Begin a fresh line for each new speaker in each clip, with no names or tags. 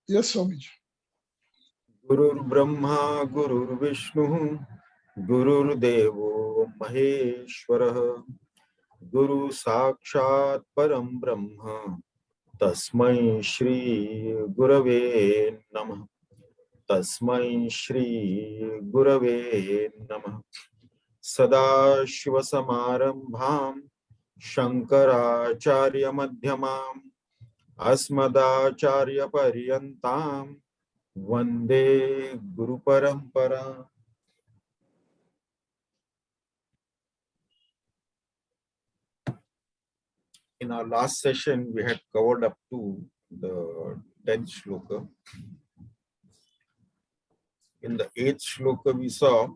Yes, Swamiji.
Gurur Brahma, Gurur Vishnu, Gurur Devo Maheshwarah, Guru Sakshat Param Brahma, Tasmai Shri Gurave Namah. Tasmai Shri Gurave Namah. Sada Shiva Samarambham Shankaracharya Madhyamam Asmadacharya Paryantam Vande Guru Parampara. In our last session, we had covered up to the 10th shloka. In the 8th shloka, we saw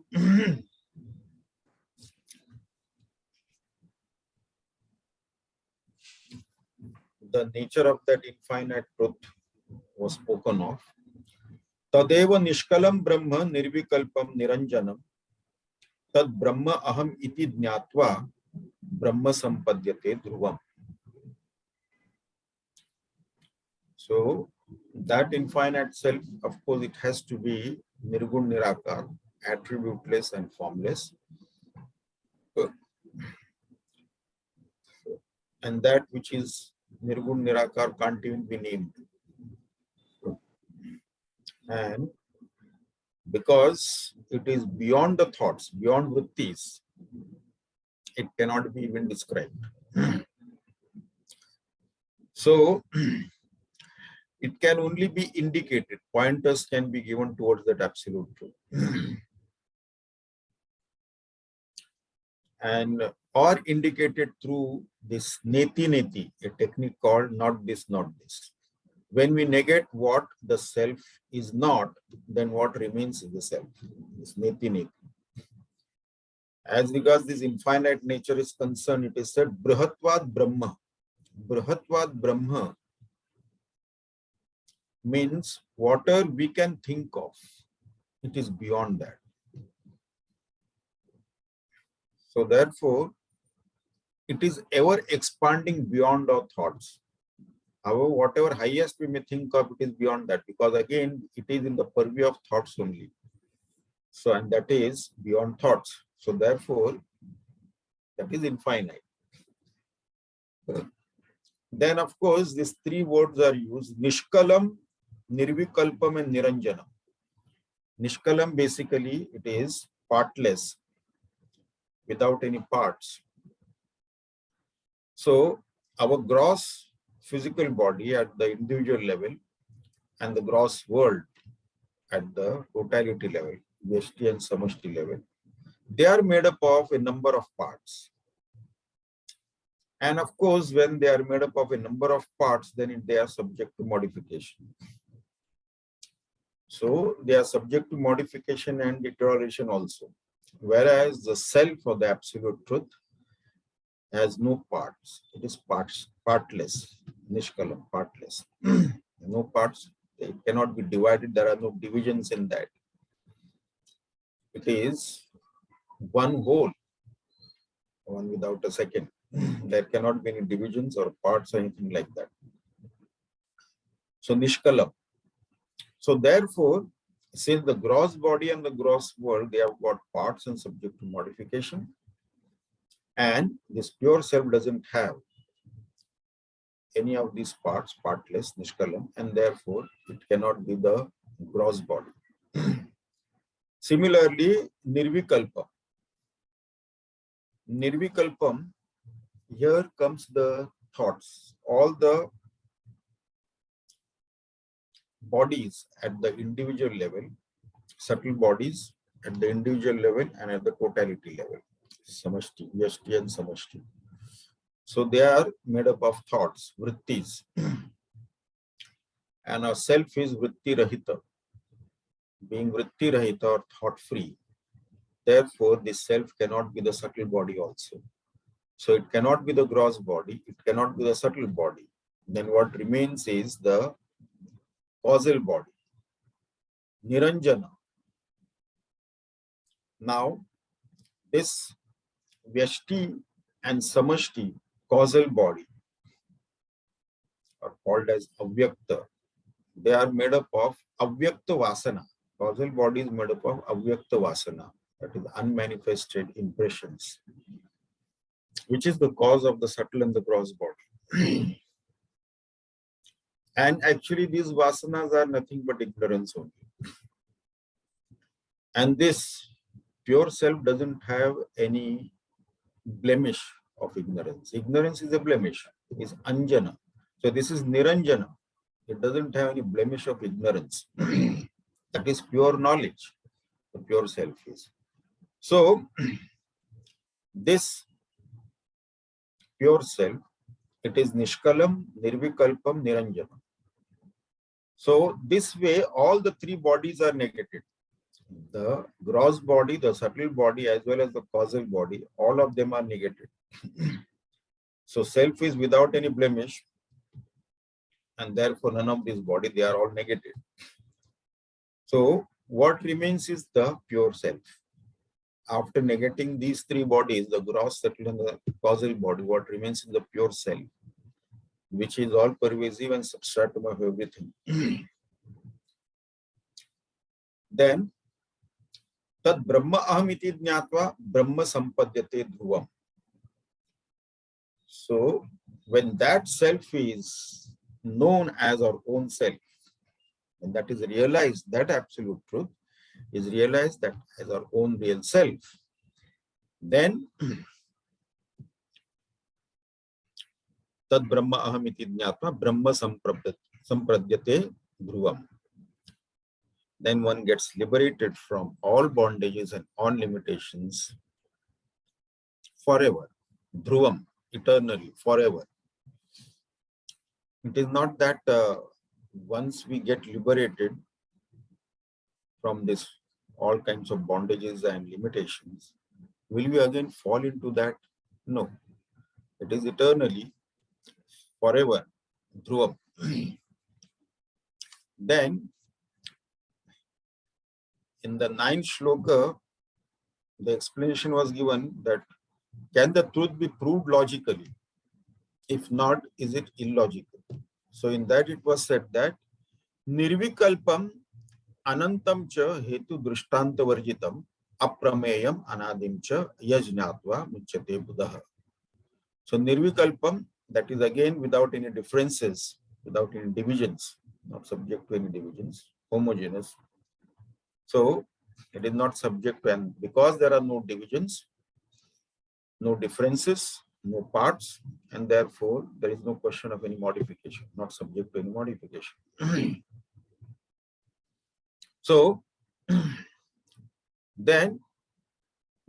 the nature of that infinite truth was spoken of. Tadeva nishkalam brahma nirvikalpam niranjanam tad brahma aham iti jnatva brahma sampadyate dhruvam. So that infinite self, of course, it has to be nirgun nirakar, attributeless and formless. And that which is nirgun nirakar can't even be named. And because it is beyond the thoughts, beyond vrittis, it cannot be even described. So it can only be indicated. Pointers can be given towards that absolute truth. And or indicated through this neti, a technique called not this, not this. When we negate what the self is not, then what remains is the self. This neti. As regards this infinite nature is concerned, it is said Brihatvad Brahma. Brihatvad Brahma means whatever we can think of, it is beyond that. So therefore, it is ever expanding beyond our thoughts. However, whatever highest we may think of, it is beyond that, because again, it is in the purview of thoughts only. So, and that is beyond thoughts. So therefore, that is infinite. Then, of course, these three words are used: Nishkalam, Nirvikalpam, and Niranjanam. Nishkalam, basically, it is partless, without any parts. So, our gross physical body at the individual level and the gross world at the totality level, Vyashti and Samashti level, they are made up of a number of parts. And of course, when they are made up of a number of parts, then they are subject to modification. So they are subject to modification and deterioration also. Whereas the self or the absolute truth has no parts. It is partless, nishkalam, partless. No parts. It cannot be divided. There are no divisions in that. It is one whole, one without a second. There cannot be any divisions or parts or anything like that. So nishkalam. So therefore, since the gross body and the gross world, they have got parts and subject to modification, and this pure self doesn't have any of these parts, partless, nishkalam, and therefore it cannot be the gross body. Similarly, nirvikalpa. Nirvikalpam, here comes the thoughts. All the bodies at the individual level, subtle bodies at the individual level and at the totality level, samashti, vyashti and samashti. So they are made up of thoughts, vrittis. And our self is vritti rahita, being vritti rahita or thought free. Therefore, this self cannot be the subtle body also. So it cannot be the gross body, it cannot be the subtle body. Then what remains is the causal body, Niranjana. Now, this Vyashti and Samashti, causal body, are called as Avyakta. they are made up of avyakta vasana. Causal body is made up of avyakta vasana, that is unmanifested impressions, which is the cause of the subtle and the gross body. And actually these vasanas are nothing but ignorance only. And this pure self doesn't have any blemish of ignorance. Ignorance is a blemish, is anjana. So this is niranjana. It doesn't have any blemish of ignorance. That is pure knowledge, the pure self is. So this pure self, it is nishkalam, nirvikalpam, niranjana. So this way, all the three bodies are negated. The gross body, the subtle body, as well as the causal body, all of them are negated. So self is without any blemish, and therefore none of these body, they are all negated. So what remains is the pure self. After negating these three bodies, the gross, subtle, and the causal body, what remains is the pure self, which is all pervasive and substratum of everything. Then tad brahma ahamiti jnatva brahma sampadyate dhruvam. So when that self is known as our own self, and that is realized, that absolute truth is realized that as our own real self, then tad brahma ahamiti jnatva brahma sampradyate dhruvam. Then one gets liberated from all bondages and all limitations forever. Dhruvam, eternally, forever. It is not that once we get liberated from this all kinds of bondages and limitations, will we again fall into that? No. It is eternally, forever. Dhruvam. Then, in the 9th shloka, the explanation was given that can the truth be proved logically? If not, is it illogical? So in that it was said that nirvikalpam anantam cha hetu drishtanta varjitam aprameyam anadim cha yajnatva muchyate buddha. So nirvikalpam, that is again without any differences, without any divisions, not subject to any divisions, homogeneous. So it is not subject to, and because there are no divisions, no differences, no parts, and therefore there is no question of any modification, not subject to any modification. So then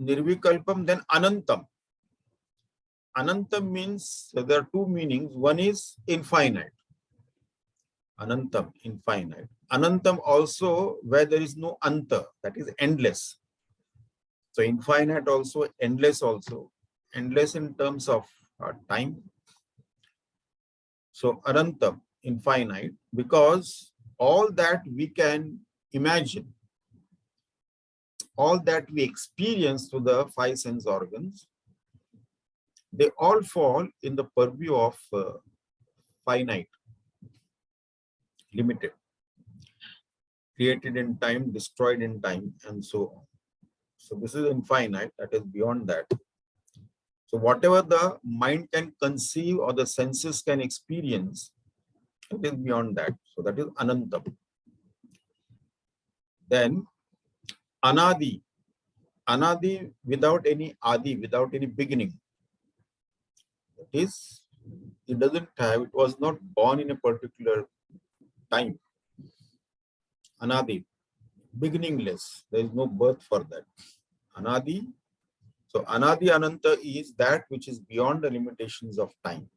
nirvikalpam, then anantam. Anantam means there are two meanings. One is infinite. Anantam, infinite. Anantam also where there is no anta, that is endless. So infinite also, endless also. Endless in terms of time. So anantam, infinite, because all that we can imagine, all that we experience through the 5 sense organs, they all fall in the purview of finite, limited, created in time, destroyed in time, and so on. So this is infinite, that is beyond that. So whatever the mind can conceive or the senses can experience, it is beyond that. So that is anantam. Then anadi. Anadi without any adi, without any beginning. That is, it doesn't have, it was not born in a particular time. Anadi, beginningless. There is no birth for that. Anadi. So anadi ananta is that which is beyond the limitations of time,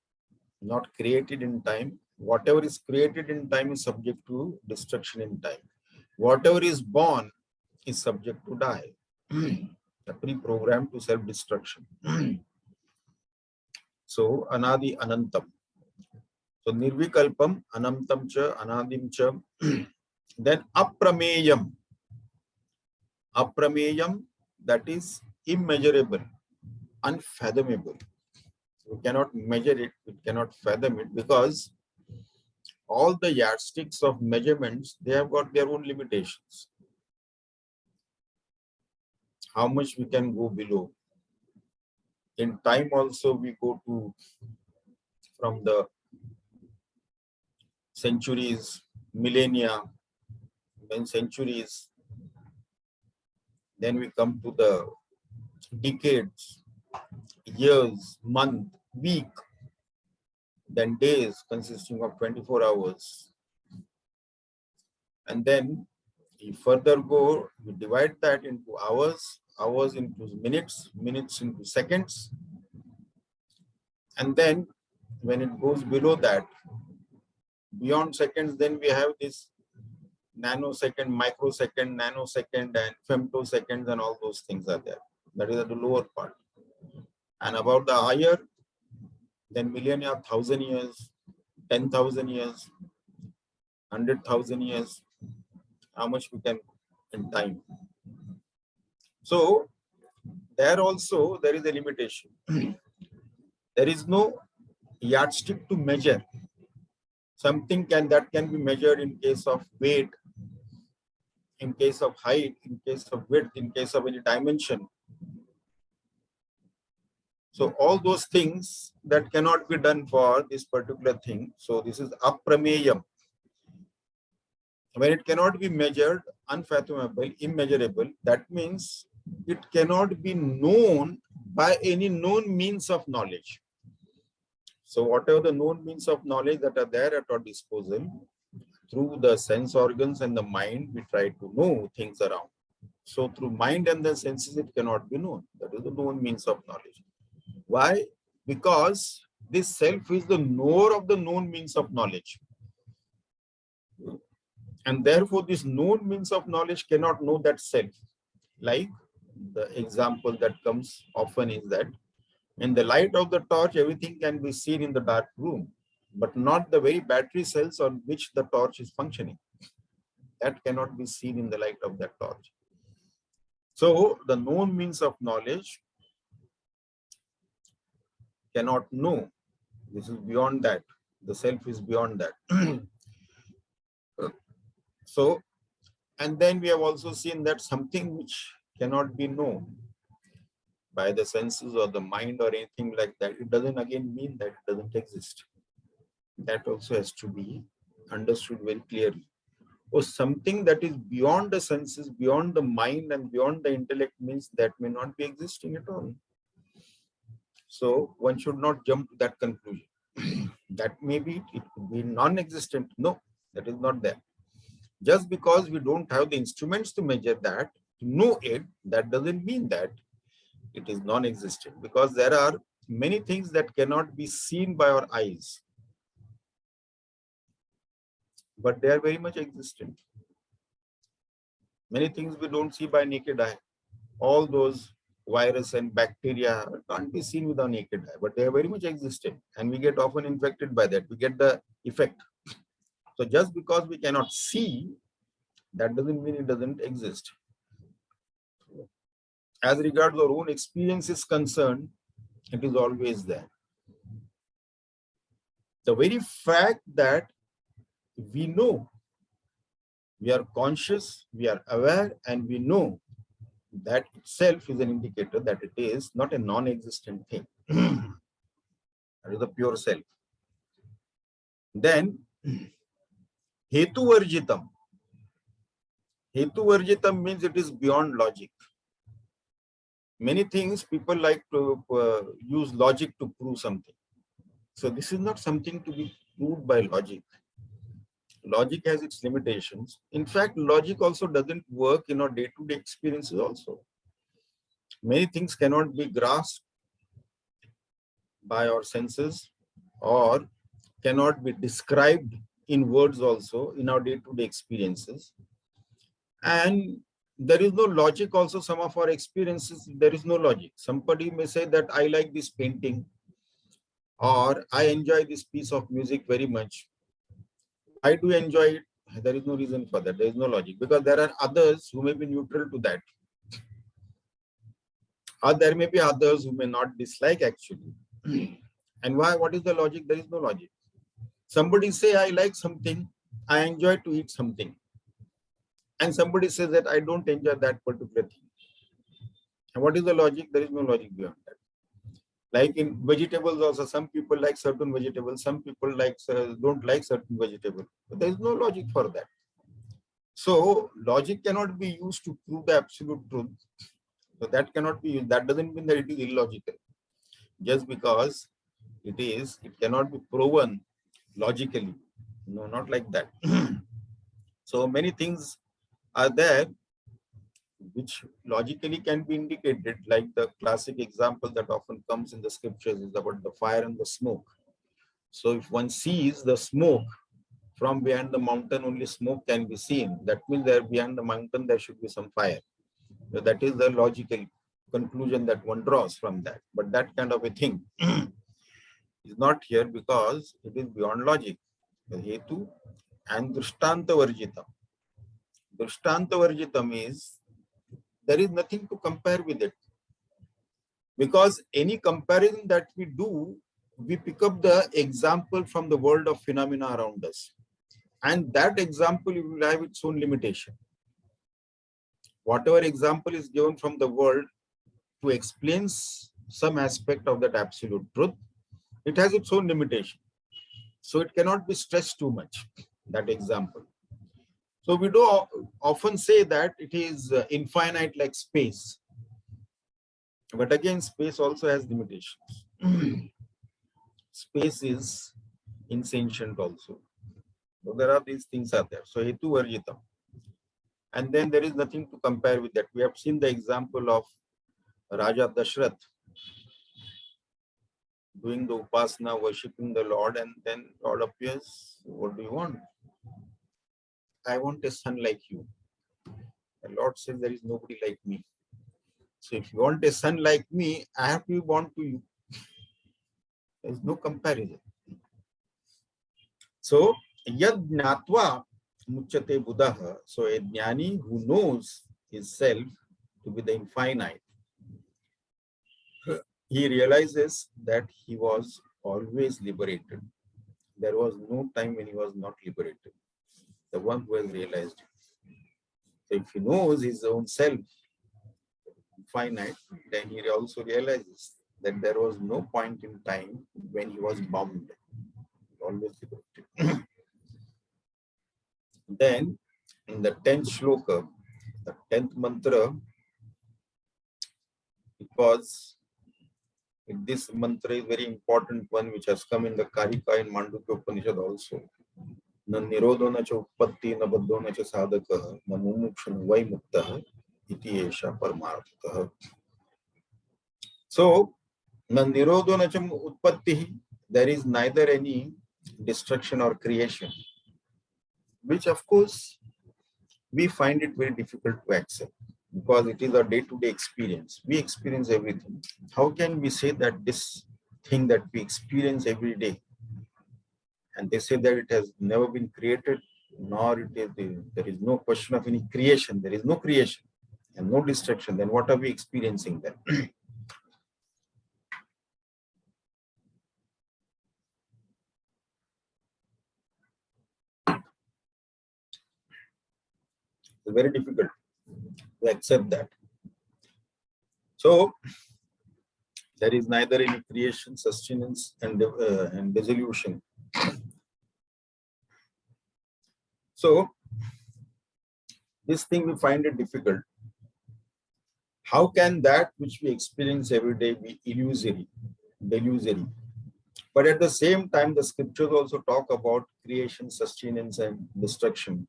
not created in time. Whatever is created in time is subject to destruction in time. Whatever is born is subject to die. Pre-programmed to self-destruction. So anadi anantam. So nirvikalpam, anantam cha, anadim cha. Then aprameyam. Aprameyam, that is immeasurable, unfathomable. We cannot measure it, we cannot fathom it, because all the yardsticks of measurements, they have got their own limitations. How much we can go below. In time also we go to, from the centuries, millennia, then centuries, then we come to the decades, years, month, week, then days consisting of 24 hours. And then we further go, we divide that into hours, hours into minutes, minutes into seconds. And then when it goes below that, beyond seconds, then we have this nanosecond, microsecond, nanosecond, and femtoseconds, and all those things are there. That is at the lower part. And about the higher, then millennia, 1,000 years, 10,000 years, 100,000 years, how much we can in time. So there also there is a limitation. There is no yardstick to measure. Something that can be measured in case of weight, in case of height, in case of width, in case of any dimension. So all those things that cannot be done for this particular thing. So this is aprameyam. When it cannot be measured, unfathomable, immeasurable, that means it cannot be known by any known means of knowledge. So whatever the known means of knowledge that are there at our disposal, through the sense organs and the mind, we try to know things around. So through mind and the senses, it cannot be known. That is the known means of knowledge. Why? Because this self is the knower of the known means of knowledge. And therefore, this known means of knowledge cannot know that self. Like the example that comes often is that in the light of the torch, everything can be seen in the dark room, but not the very battery cells on which the torch is functioning. That cannot be seen in the light of that torch. So the known means of knowledge cannot know. This is beyond that. The self is beyond that. So, and then we have also seen that something which cannot be known by the senses or the mind or anything like that, it doesn't again mean that it doesn't exist. That also has to be understood very clearly. Or something that is beyond the senses, beyond the mind and beyond the intellect means that may not be existing at all. So one should not jump to that conclusion. That maybe it could be non-existent. No, that is not there. Just because we don't have the instruments to measure that, to know it, that doesn't mean that it is non-existent, because there are many things that cannot be seen by our eyes, but they are very much existent. Many things we don't see by naked eye. All those virus and bacteria can't be seen with our naked eye, but they are very much existent, and we get often infected by that. We get the effect. So just because we cannot see, that doesn't mean it doesn't exist. As regards our own experience is concerned, it is always there. The very fact that we know, we are conscious, we are aware, and we know, that itself is an indicator that it is not a non-existent thing. That is the pure self. Then, hetu varjitam. Hetu varjitam means it is beyond logic. Many things people like to use logic to prove something. So this is not something to be proved by logic. Logic has its limitations. In fact, logic also doesn't work in our day-to-day experiences also. Many things cannot be grasped by our senses or cannot be described in words also in our day-to-day experiences. And there is no logic also. Some of our experiences, there is no logic. Somebody may say that I like this painting or I enjoy this piece of music very much. Why do you enjoy it? There is no reason for that. There is no logic, because there are others who may be neutral to that. Or there may be others who may not dislike actually. And why? What is the logic? There is no logic. Somebody say, I like something, I enjoy to eat something. And somebody says that I don't enjoy that particular thing. And what is the logic? There is no logic beyond that. Like in vegetables also, some people like certain vegetables, some people don't like certain vegetables. But there is no logic for that. So logic cannot be used to prove the absolute truth. So that cannot be used. That doesn't mean that it is illogical. Just because it cannot be proven logically. No, not like that. So many things are there which logically can be indicated, like the classic example that often comes in the scriptures is about the fire and the smoke. So if one sees the smoke from behind the mountain, only smoke can be seen. That means there behind the mountain there should be some fire. So that is the logical conclusion that one draws from that. But that kind of a thing is not here because it is beyond logic. The hetu and drishtanta varjitam. Drishtanta varjitam is there is nothing to compare with it. Because any comparison that we do, we pick up the example from the world of phenomena around us. And that example will have its own limitation. Whatever example is given from the world to explain some aspect of that absolute truth, it has its own limitation. So it cannot be stressed too much, that example. So we do often say that it is infinite like space. But again, space also has limitations. Space is insentient also. So there are these things are there. So hetu varjitam. And then there is nothing to compare with that. We have seen the example of Raja Dashrath doing the upasana, worshipping the Lord, and then Lord appears. What do you want? I want a son like you. The Lord says there is nobody like me. So if you want a son like me, I have to be born to you. There is no comparison. So yad jnatva muchyate buddha. So a jnani who knows himself to be the infinite, he realizes that he was always liberated. There was no time when he was not liberated. The one who has realized it. So if he knows his own self, finite, then he also realizes that there was no point in time when he was bound. Always liberated. Then in the 10th shloka, the 10th mantra, because this mantra is very important one which has come in the Karika and Mandukya Upanishad also. Na nirodho na cha uppatti na baddho na cha sadhaka na mumuksham vai muktah iti esha paramartha. So, na nirodho na cha uppatti, there is neither any destruction or creation, which of course we find it very difficult to accept because it is our day-to-day experience. We experience everything. How can we say that this thing that we experience every day, and they say that it has never been created, nor there is no question of any creation. There is no creation and no destruction. Then what are we experiencing then? It's very difficult to accept that. So there is neither any creation, sustenance, and dissolution. So this thing we find it difficult. How can that which we experience every day be illusory, delusory? But at the same time, the scriptures also talk about creation, sustenance, and destruction.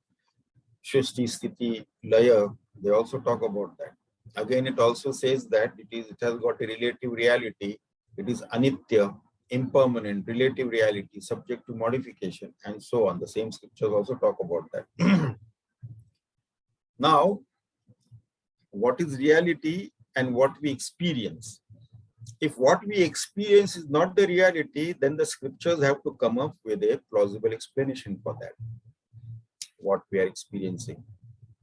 Shrishti, Sthiti, Laya, they also talk about that. Again, it also says that it has got a relative reality. It is anitya, impermanent, relative reality, subject to modification, and so on. The same scriptures also talk about that. Now, what is reality and what we experience? If what we experience is not the reality, then the scriptures have to come up with a plausible explanation for that, what we are experiencing.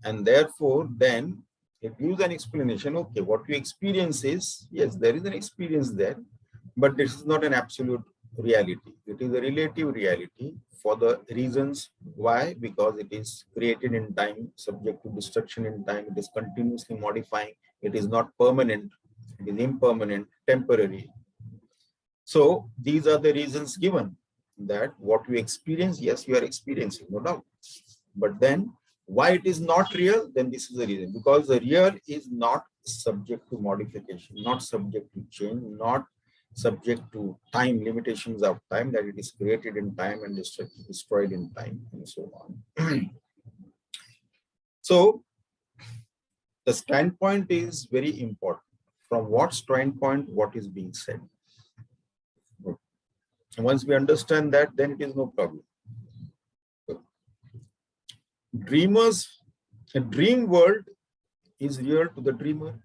And therefore, then it gives an explanation. Okay, what we experience is, yes, there is an experience there, but this is not an absolute reality. It is a relative reality for the reasons why, because it is created in time, subject to destruction in time, it is continuously modifying, it is not permanent, it is impermanent, temporary. So these are the reasons given that what we experience, yes, you are experiencing, no doubt. But then why it is not real, then this is the reason. Because the real is not subject to modification, not subject to change, not subject to time, limitations of time, that it is created in time and destroyed in time, and so on. So the standpoint is very important. From what standpoint, what is being said. And once we understand that, then it is no problem. Dreamers, a dream world is real to the dreamer.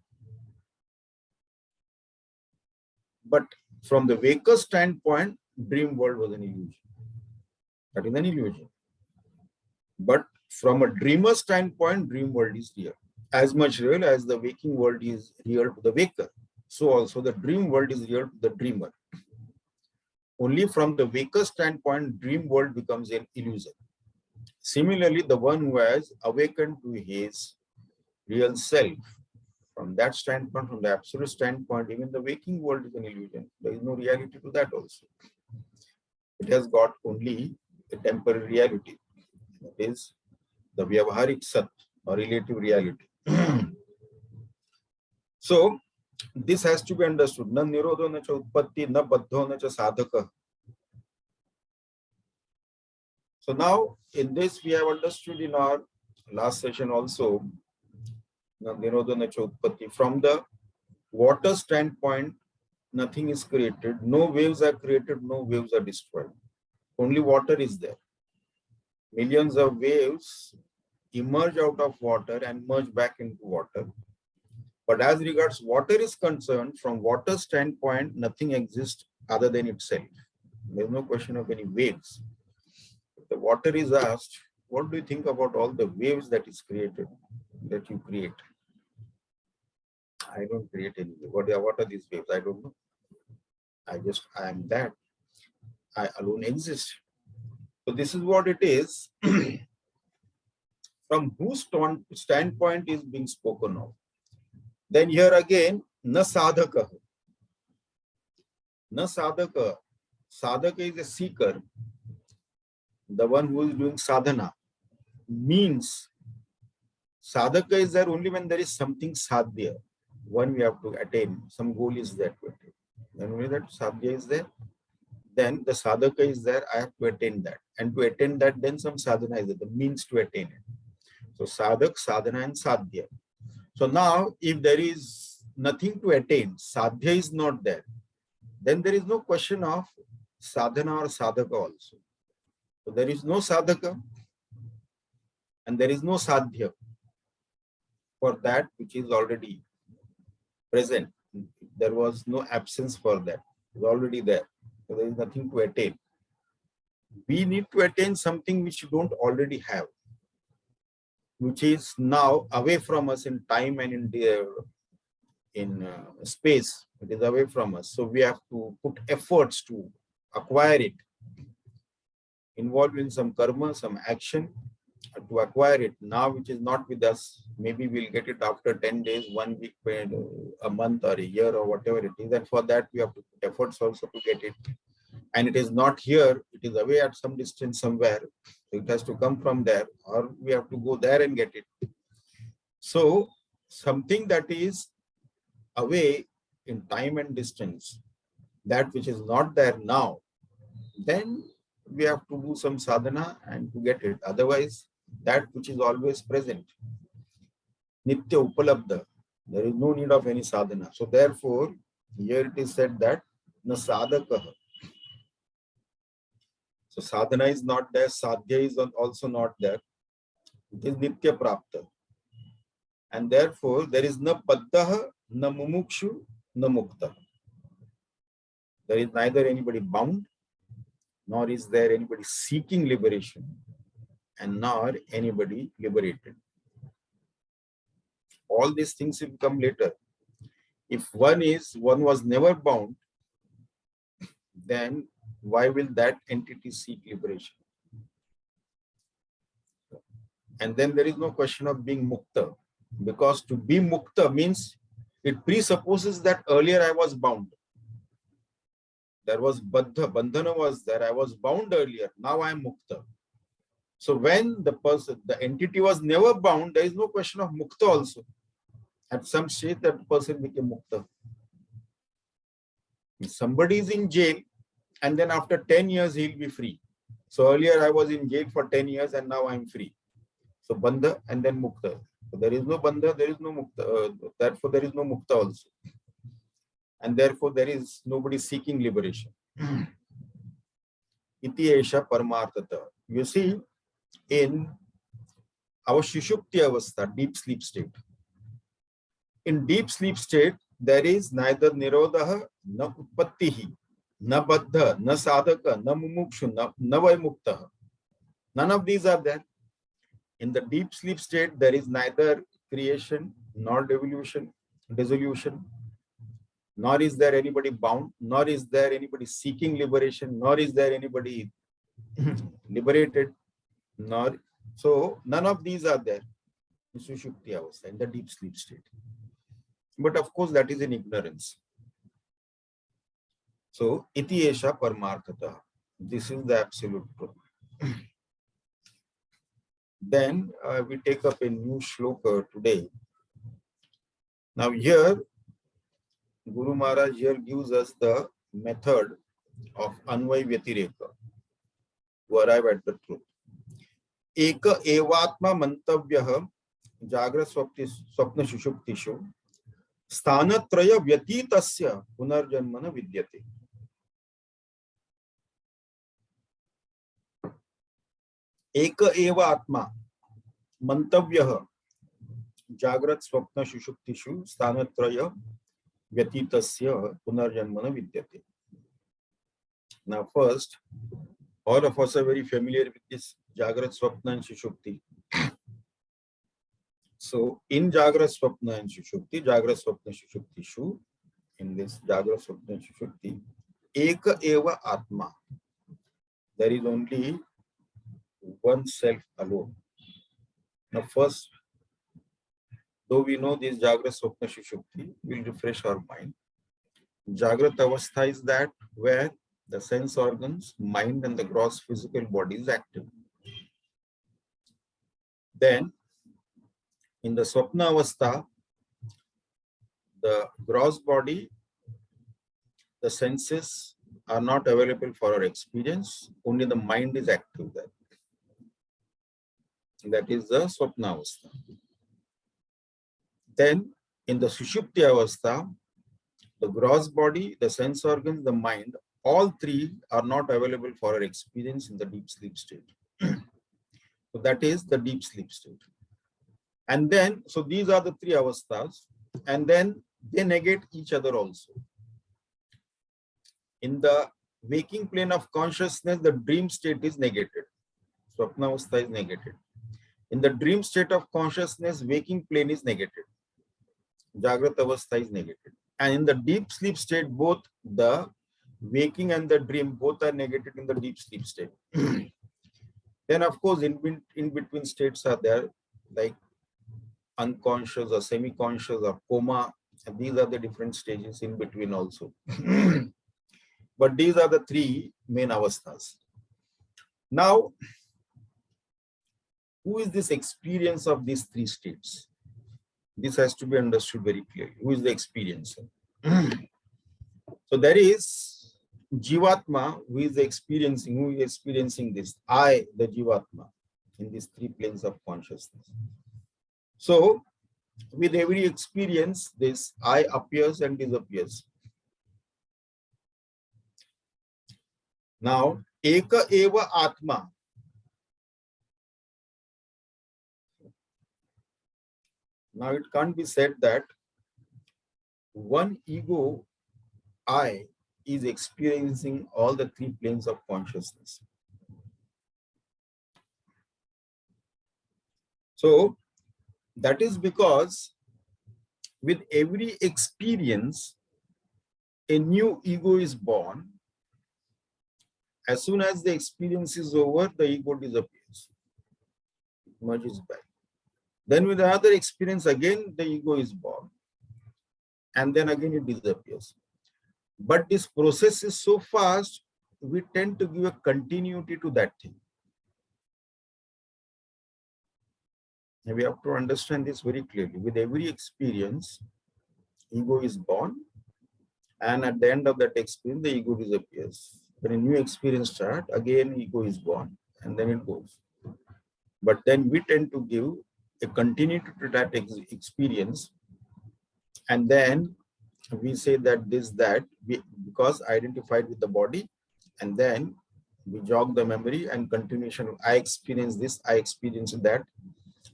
But from the waker's standpoint, dream world was an illusion. That is an illusion. But from a dreamer's standpoint, dream world is real. As much real as the waking world is real to the waker. So also the dream world is real to the dreamer. Only from the waker's standpoint, dream world becomes an illusion. Similarly, the one who has awakened to his real self, from that standpoint, from the absolute standpoint, even the waking world is an illusion. There is no reality to that also. It has got only a temporary reality. That is the Vyavaharik Sat, or relative reality. So this has to be understood. Na nirodho na cha utpatti, na baddho na cha sadhaka. So now in this we have understood in our last session also, na nirodho na cha utpatti. From the water standpoint, nothing is created. No waves are created, no waves are destroyed. Only water is there. Millions of waves emerge out of water and merge back into water. But as regards water is concerned, from water standpoint, nothing exists other than itself. There is no question of any waves. If the water is asked, what do you think about all the waves that is created, that you create? I don't create any. What are these waves? I don't know. I am that. I alone exist. So this is what it is. From whose standpoint is being spoken of. Then here again, na sadhaka. Na sadhaka. Sadhaka is a seeker. The one who is doing sadhana. Means sadhaka is there only when there is something sadhya. One we have to attain. Some goal is there to attain. When only that sadhya is there, then the sadhaka is there. I have to attain that. And to attain that, then some sadhana is there. The means to attain it. So sadhak, sadhana and sadhya. So now, if there is nothing to attain, sadhya is not there, then there is no question of sadhana or sadhaka also. So there is no sadhaka and there is no sadhya for that which is already present. There was no absence for that. It was already there. So there is nothing to attain. We need to attain something which you don't already have, which is now away from us in time and in space. It is away from us. So we have to put efforts to acquire it, involved in some karma, some action to acquire it now, which is not with us. Maybe we'll get it after 10 days, 1 week, a month or a year or whatever it is. And for that, we have to put efforts also to get it. And it is not here, it is away at some distance somewhere. It has to come from there, or we have to go there and get it. So something that is away in time and distance, that which is not there now, then we have to do some sadhana and to get it. Otherwise, that which is always present, nitya upalabdha, there is no need of any sadhana. So therefore, here it is said that na sadhakaha. So sadhana is not there, sadhya is also not there. It is nitya prapta. And therefore, there is na paddaha, na mumukshu, na mukta. There is neither anybody bound, nor is there anybody seeking liberation, and nor anybody liberated. All these things will come later. If one was never bound, then why will that entity seek liberation? And then there is no question of being mukta, because to be mukta means it presupposes that earlier I was bound. There was baddha, bandhana was there, I was bound earlier, now I am mukta. So when the entity was never bound, there is no question of mukta also. At some stage that person became mukta. If somebody is in jail and then after 10 years he'll be free. So earlier I was in jail for 10 years and now I'm free. So bandha and then mukta. So there is no bandha, there is no mukta. Therefore there is no mukta also. And therefore there is nobody seeking liberation. Iti esha paramarthata. You see, in our Shushupti avastha, deep sleep state. In deep sleep state, there is neither nirodha, na utpattihi, na baddha, na sadhaka, na mumukshu, na vaimukta. None of these are there. In the deep sleep state, there is neither creation, nor dissolution, nor is there anybody bound, nor is there anybody seeking liberation, nor is there anybody liberated, so none of these are there in Sushupti avastha, in the deep sleep state. But of course, that is in ignorance. So, iti esha paramarthata. This is the absolute truth. Then we take up a new shloka today. Now here, Guru Maharaj here gives us the method of Anvay Vyatireka to arrive at the truth. Eka evatma mantavyah jagrat swapna shushuptishu sthanatraya vyatitasya punarjanmana vidyate. Eka eva atma mantavyah jagrat swapna shushuptishu sthanatraya vyatitasya punarjanmana vidyate. Now first, all of us are very familiar with this Jagrat, Swapna and Sushupti. So in Jagrat, Swapna and Sushupti, Jagrat, Swapna, Sushupti, Shu, in this Jagrat, Swapna and Sushupti, Eka Eva Atma. There is only one self alone. Now first, though we know this Jagrat, Swapna, Sushupti, we'll refresh our mind. Jagrat Avastha is that where the sense organs, mind and the gross physical body is active. Then, in the Swapna Avastha, the gross body, the senses are not available for our experience, only the mind is active there. That is the Swapna Avastha. Then, in the Sushupti Avastha, the gross body, the sense organs, the mind, all three are not available for our experience in the deep sleep state. So that is the deep sleep state. And then, so these are the three avasthas, and then they negate each other also. In the waking plane of consciousness, the dream state is negated. Swapna avastha is negated. In the dream state of consciousness, waking plane is negated. Jagrat avastha is negated. And in the deep sleep state, both the waking and the dream both are negated in the deep sleep state. Then of course in between states are there, like unconscious or semi-conscious or coma, and these are the different stages in between also. But these are the three main avasthas. Now, who is this experience of these three states? This has to be understood very clearly. Who is the experiencer? So there is Jivatma, who is experiencing this. I, the Jivatma, in these three planes of consciousness. So, with every experience, this I appears and disappears. Now, Eka Eva Atma. Now, it can't be said that one ego, I, is experiencing all the three planes of consciousness. So, that is because with every experience, a new ego is born, As soon as the experience is over, the ego disappears, it merges back. Then with another experience, again the ego is born, and then again it disappears. But this process is so fast, we tend to give a continuity to that thing. And we have to understand this very clearly. With every experience, ego is born, and at the end of that experience, the ego disappears. When a new experience starts, again ego is born, and then it goes. But then we tend to give a continuity to that experience, and then we say that because identified with the body, and then we jog the memory and continuation. I experience this, I experience that.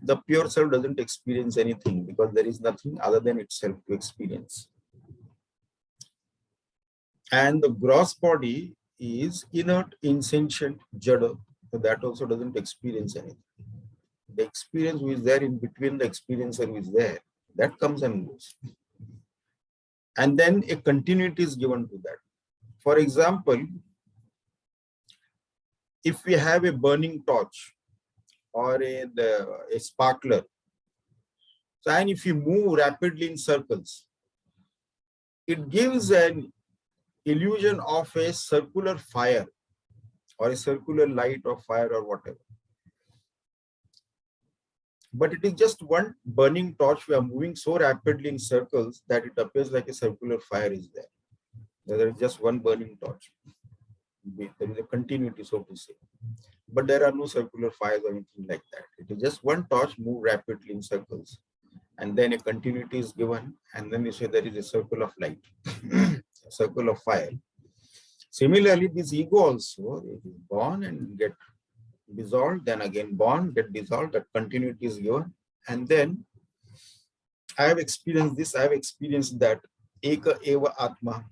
The pure self doesn't experience anything because there is nothing other than itself to experience. And the gross body is inert, insentient, jada. So that also doesn't experience anything. The experience who is there in between, the experiencer who is there, that comes and goes. And then a continuity is given to that. For example, if we have a burning torch or a sparkler, so, and if you move rapidly in circles, it gives an illusion of a circular fire or a circular light or fire or whatever. But it is just one burning torch. We are moving so rapidly in circles that it appears like a circular fire is there. There is just one burning torch. There is a continuity, so to say. But there are no circular fires or anything like that. It is just one torch move rapidly in circles. And then a continuity is given. And then you say there is a circle of light, a circle of fire. Similarly, this ego also, it is born and get dissolved, then again born, get dissolved, that continuity is given. And then I have experienced this, I have experienced that, eka eva atma.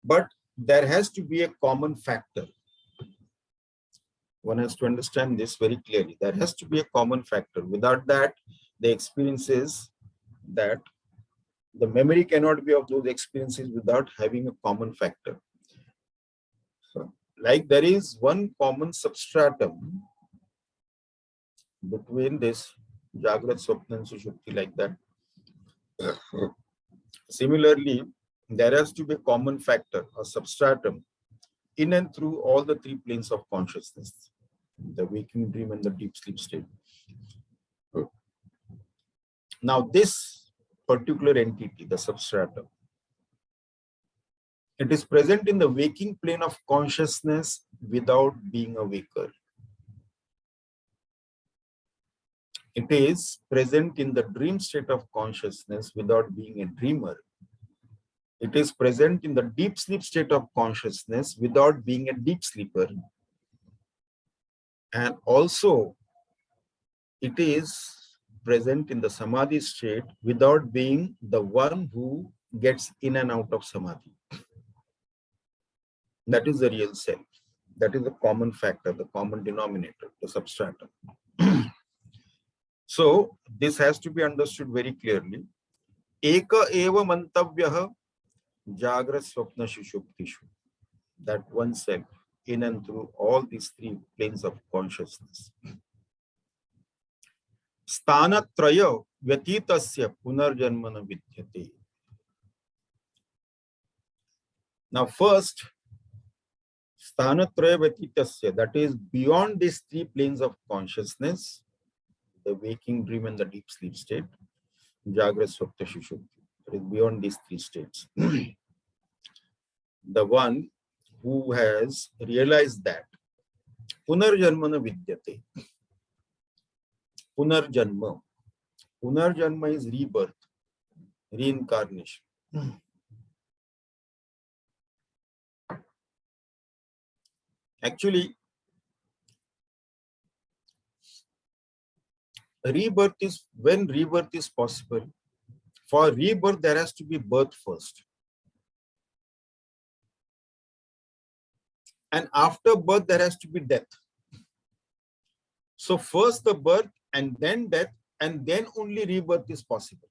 But there has to be a common factor. One has to understand this very clearly. There has to be a common factor. Without that, the experiences that the memory cannot be of those experiences without having a common factor. So, like there is one common substratum between this Jagrat, Swapna and Sushupti, like that. Similarly, there has to be a common factor, a substratum, in and through all the three planes of consciousness, the waking dream and the deep sleep state. Now, this particular entity, the substratum, it is present in the waking plane of consciousness without being a waker. It is present in the dream state of consciousness without being a dreamer. It is present in the deep sleep state of consciousness without being a deep sleeper. And also, it is present in the samadhi state without being the one who gets in and out of samadhi. That is the real self. That is the common factor, the common denominator, the substratum. So, this has to be understood very clearly. Eka eva mantavyaha Jagrat, Swapna, Sushuptishu. That oneself, in and through all these three planes of consciousness. Stanatraya vyatitasya punarjanmana vidyate. Now first, Stanatraya vyatitasya, that is beyond these three planes of consciousness, the waking dream and the deep sleep state, Jagrat, Swapna, Sushupti. It is beyond these three states. The one who has realized that punarjanmana vidyate. Punarjanma. Punarjanma is rebirth, reincarnation. Actually, rebirth is when rebirth is possible. For rebirth, there has to be birth first. And after birth, there has to be death. So first the birth and then death, and then only rebirth is possible.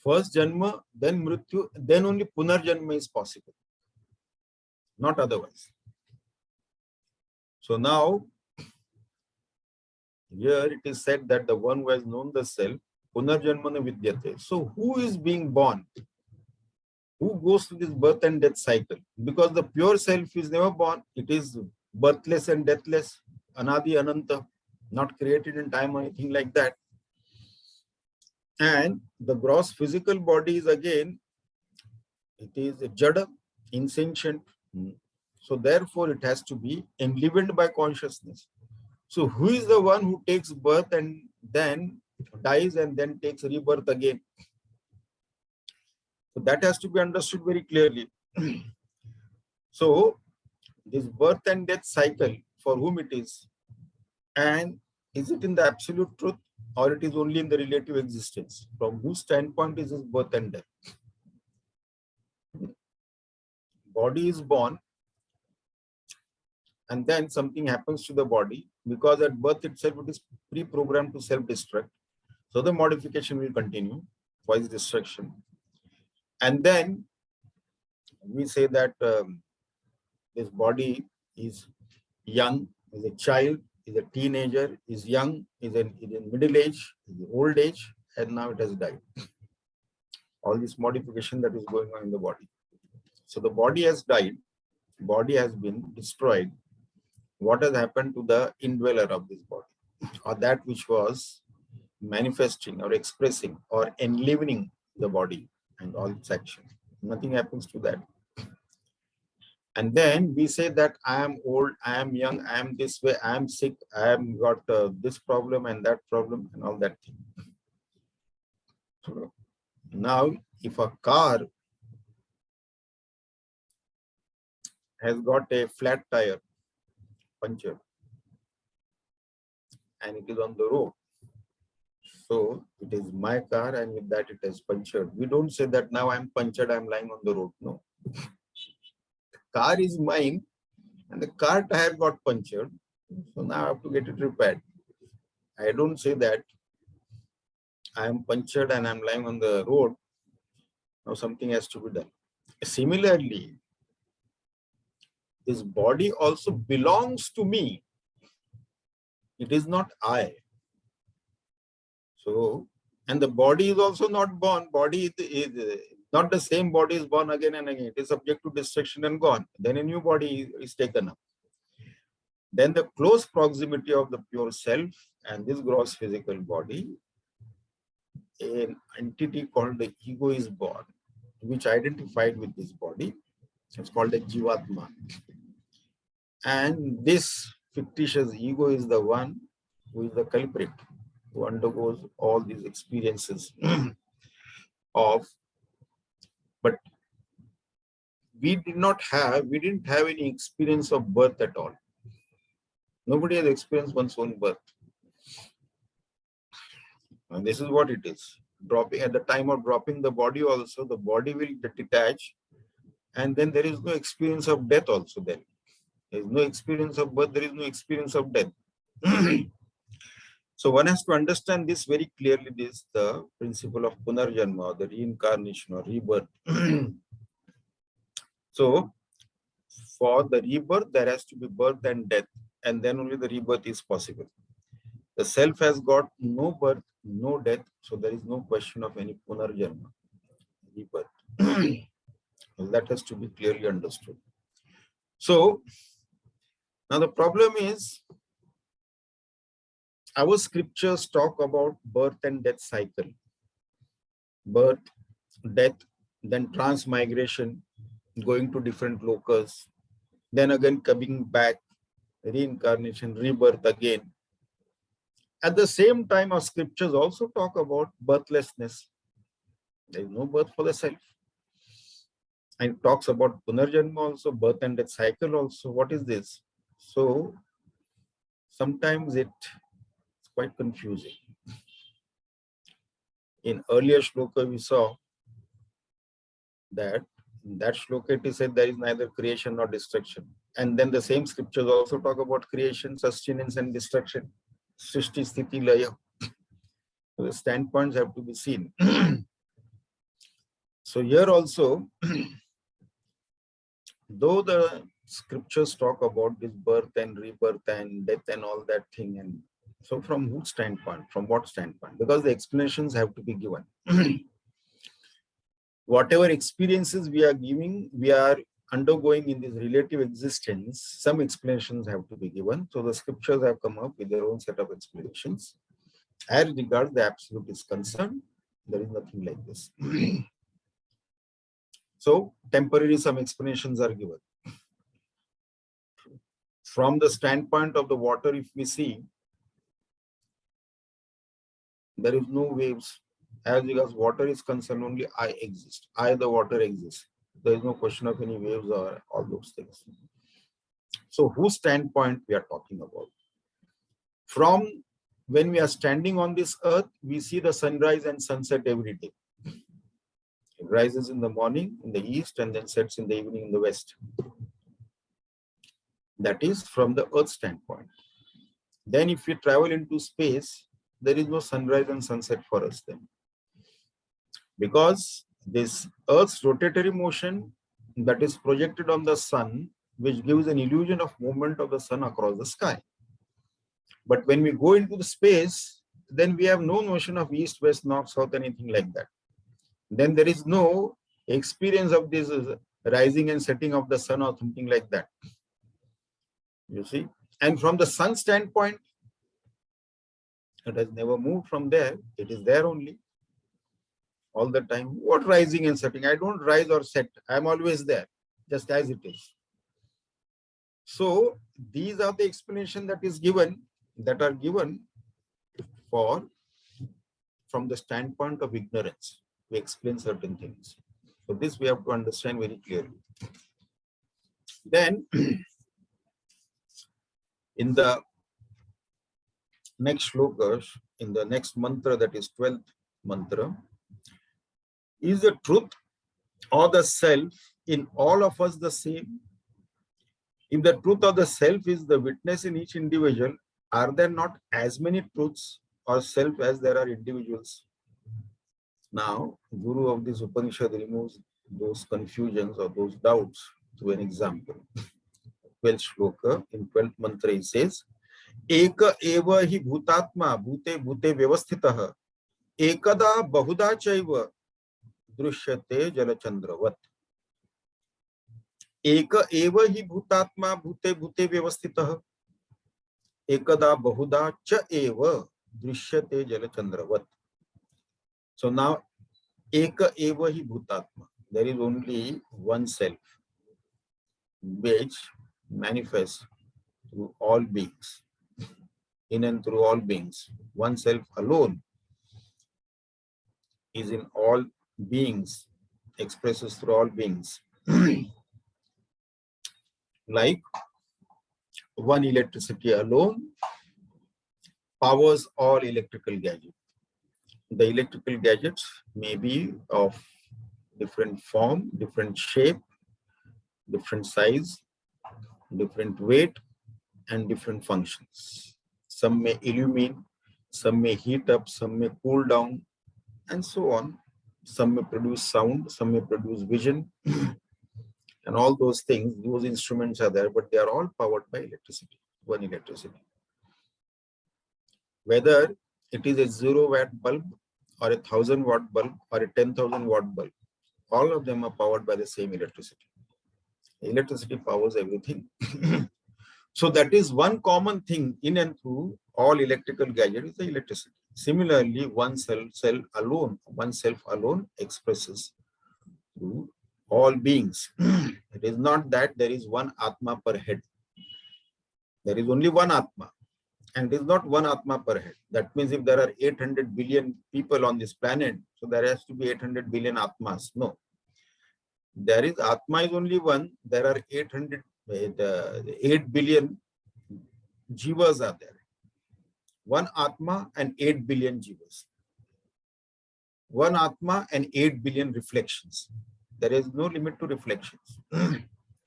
First janma, then mrityu, then only punarjanma is possible. not otherwise. So now, here it is said that the one who has known the self, punarjanmana vidyate. So who is being born? Who goes through this birth and death cycle? Because the pure self is never born. It is birthless and deathless, anadi ananta, not created in time or anything like that. And the gross physical body is again, it is a jada, insentient. So therefore it has to be enlivened by consciousness. So who is the one who takes birth and then dies and then takes rebirth again? So that has to be understood very clearly. So this birth and death cycle, for whom it is, and is it in the absolute truth or it is only in the relative existence? From whose standpoint is this birth and death? Body is born and then something happens to the body, because at birth itself it is pre-programmed to self-destruct. So the modification will continue, twice destruction. And then we say that this body is young, is a child, is a teenager, is young, is in middle age, is in old age, and now it has died. All this modification that is going on in the body. So the body has died, body has been destroyed. What has happened to the indweller of this body, or that which was manifesting or expressing or enlivening the body and all its action? Nothing happens to that. And then we say that I am old, I am young, I am this way, I am sick, I am got this problem and that problem and all that thing. So now, if a car has got a flat tire, puncture, and it is on the road, so it is my car and with that it has punctured. We don't say that now I am punctured, I am lying on the road. No. Car is mine and the car tire got punctured, so now I have to get it repaired. I don't say that I am punctured and I am lying on the road, now something has to be done. Similarly, this body also belongs to me. It is not I. So, and the body is also not born. Body is not the same body is born again and again. It is subject to destruction and gone. Then a new body is taken up. Then the close proximity of the pure self and this gross physical body, an entity called the ego is born, which identified with this body. It's called a Jivatma. And this fictitious ego is the one who is the culprit, who undergoes all these experiences of, but we didn't have any experience of birth at all. Nobody has experienced one's own birth. And this is what it is. Dropping at the time of dropping the body also, the body will detach, and then there is no experience of death also then. There is no experience of birth, there is no experience of death. So one has to understand this very clearly. This is the principle of punarjanma, or the reincarnation or rebirth. So for the rebirth, there has to be birth and death, and then only the rebirth is possible. The self has got no birth, no death, so there is no question of any punarjanma, rebirth. That has to be clearly understood. So now the problem is, our scriptures talk about birth and death cycle. Birth, death, then transmigration, going to different locus, then again coming back, reincarnation, rebirth again. At the same time, our scriptures also talk about birthlessness. There is no birth for the self. And it talks about punarjanma also, birth and death cycle also. What is this? So sometimes it's quite confusing. In earlier shloka, we saw that in that shloka it is said there is neither creation nor destruction. And then the same scriptures also talk about creation, sustenance, and destruction. Srishti, Sthiti, Laya. So the standpoints have to be seen. So here also, though the scriptures talk about this birth and rebirth and death and all that thing. And so from whose standpoint? From what standpoint? Because the explanations have to be given. Whatever experiences we are giving, we are undergoing in this relative existence, some explanations have to be given. So the scriptures have come up with their own set of explanations. As regards the absolute is concerned, there is nothing like this. So temporarily some explanations are given. From the standpoint of the water, if we see, there is no waves. As regards water is concerned, only I exist. I, the water, exists. There is no question of any waves or all those things. So whose standpoint we are talking about? From when we are standing on this earth, we see the sunrise and sunset every day. It rises in the morning in the east and then sets in the evening in the west. That is from the earth standpoint. Then if we travel into space, there is no sunrise and sunset for us then. Because this earth's rotatory motion that is projected on the sun, which gives an illusion of movement of the sun across the sky. But when we go into the space, then we have no notion of east, west, north, south, anything like that. Then there is no experience of this rising and setting of the sun or something like that. You see? And from the sun standpoint, it has never moved from there. It is there only. All the time. What rising and setting? I don't rise or set. I am always there, just as it is. So these are the explanations that are given for from the standpoint of ignorance. We explain certain things. So this we have to understand very clearly. Then in the next shlokas, in the next mantra, that is 12th mantra, is the truth or the self in all of us the same? If the truth or the self is the witness in each individual, are there not as many truths or self as there are individuals? Now, Guru of this Upanishad removes those confusions or those doubts through an example. 12th shloka, in 12th mantra, he says, Eka eva hi bhutatma bhute bhute vyavasthitah ekada bahuda chaiva दृश्यते जलचंद्रवत. एक एव हि भूतात्मा भूते भूते व्यवस्थितः एकदा बहुधा च एव दृश्यते जलचंद्रवत. So now एक एव हि भूतात्मा, there is only one self which manifests through all beings, in and through all beings. One self alone is in all beings, expresses through all beings. Like one electricity alone powers all electrical gadgets. The electrical gadgets may be of different form, different shape, different size, different weight, and different functions. Some may illumine, some may heat up, some may cool down, and so on. Some may produce sound, some may produce vision, and all those things, those instruments are there, but they are all powered by electricity, one electricity. Whether it is a 0-watt bulb or a 1,000-watt bulb or a 10,000-watt bulb, all of them are powered by the same electricity. Electricity powers everything. So that is one common thing in and through all electrical gadgets is the electricity. Similarly, one self alone expresses through all beings. It is not that there is one Atma per head. There is only one Atma, and it is not one Atma per head. That means if there are 800 billion people on this planet, so there has to be 800 billion Atmas. No. There is Atma is only one. There are 8 billion Jivas are there. One Atma and 8 billion Jivas. One Atma and 8 billion reflections. There is no limit to reflections.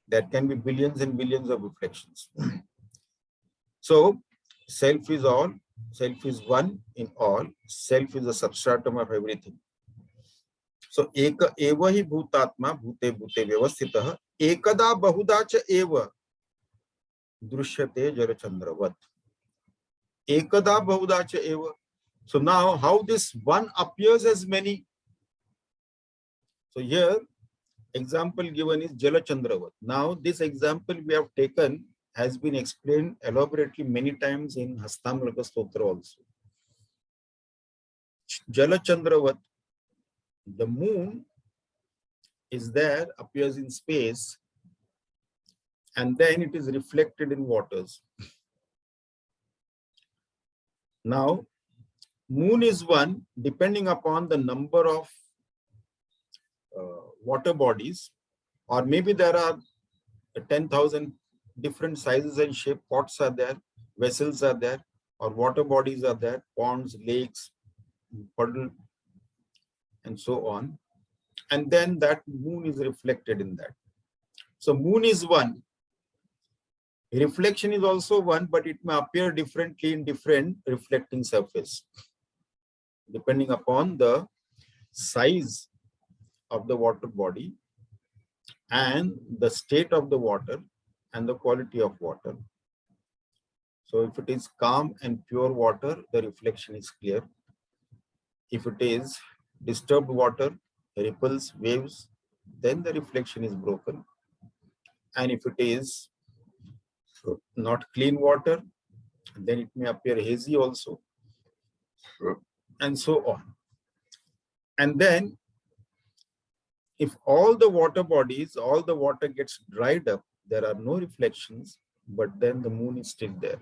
There can be billions and billions of reflections. So, self is all, self is one in all, self is the substratum of everything. So, eka eva hi bhutatma bhute bhute vyavastitah ekada bahuda cha eva drishyate jalachandravat. Ekada bahuda cha eva. So now how this one appears as many? So here example given is Jalachandravat. Now this example we have taken has been explained elaborately many times in Hastamraka Stotra also. Jalachandravat, the moon is there, appears in space, and then it is reflected in waters. Now, moon is one depending upon the number of water bodies, or maybe there are 10,000 different sizes and shape. Pots are there, vessels are there, or water bodies are there, ponds, lakes, puddle, and so on. And then that moon is reflected in that. So moon is one. Reflection is also one, but it may appear differently in different reflecting surface, depending upon the size of the water body and the state of the water and the quality of water. So if it is calm and pure water, the reflection is clear. If it is disturbed water, ripples, waves, then the reflection is broken. And if it is not clean water, then it may appear hazy also, and so on. And then if all the water bodies, all the water gets dried up, there are no reflections, but then the moon is still there.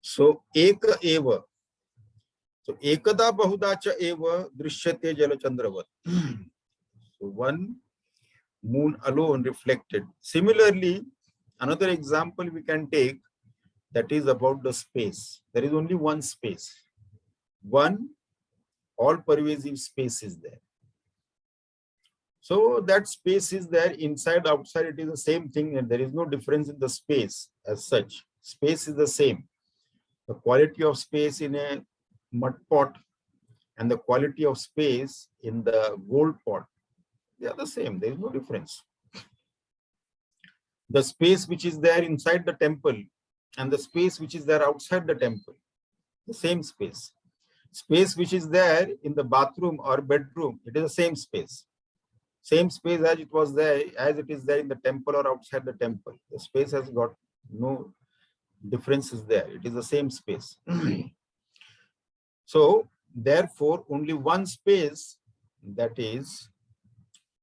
So eka eva. So ekada bahuda cha eva drishyate jalachandravat. So one moon alone reflected. Similarly, another example we can take, that is about the space. There is only one space. One all-pervasive space is there. So that space is there, inside, outside, it is the same thing, and there is no difference in the space as such. Space is the same. The quality of space in a mud pot and the quality of space in the gold pot, they are the same. There is no difference. The space which is there inside the temple and the space which is there outside the temple, the same space. Space which is there in the bathroom or bedroom, it is the same space. Same space as it was there, as it is there in the temple or outside the temple. The space has got no differences there. It is the same space. So therefore, only one space, that is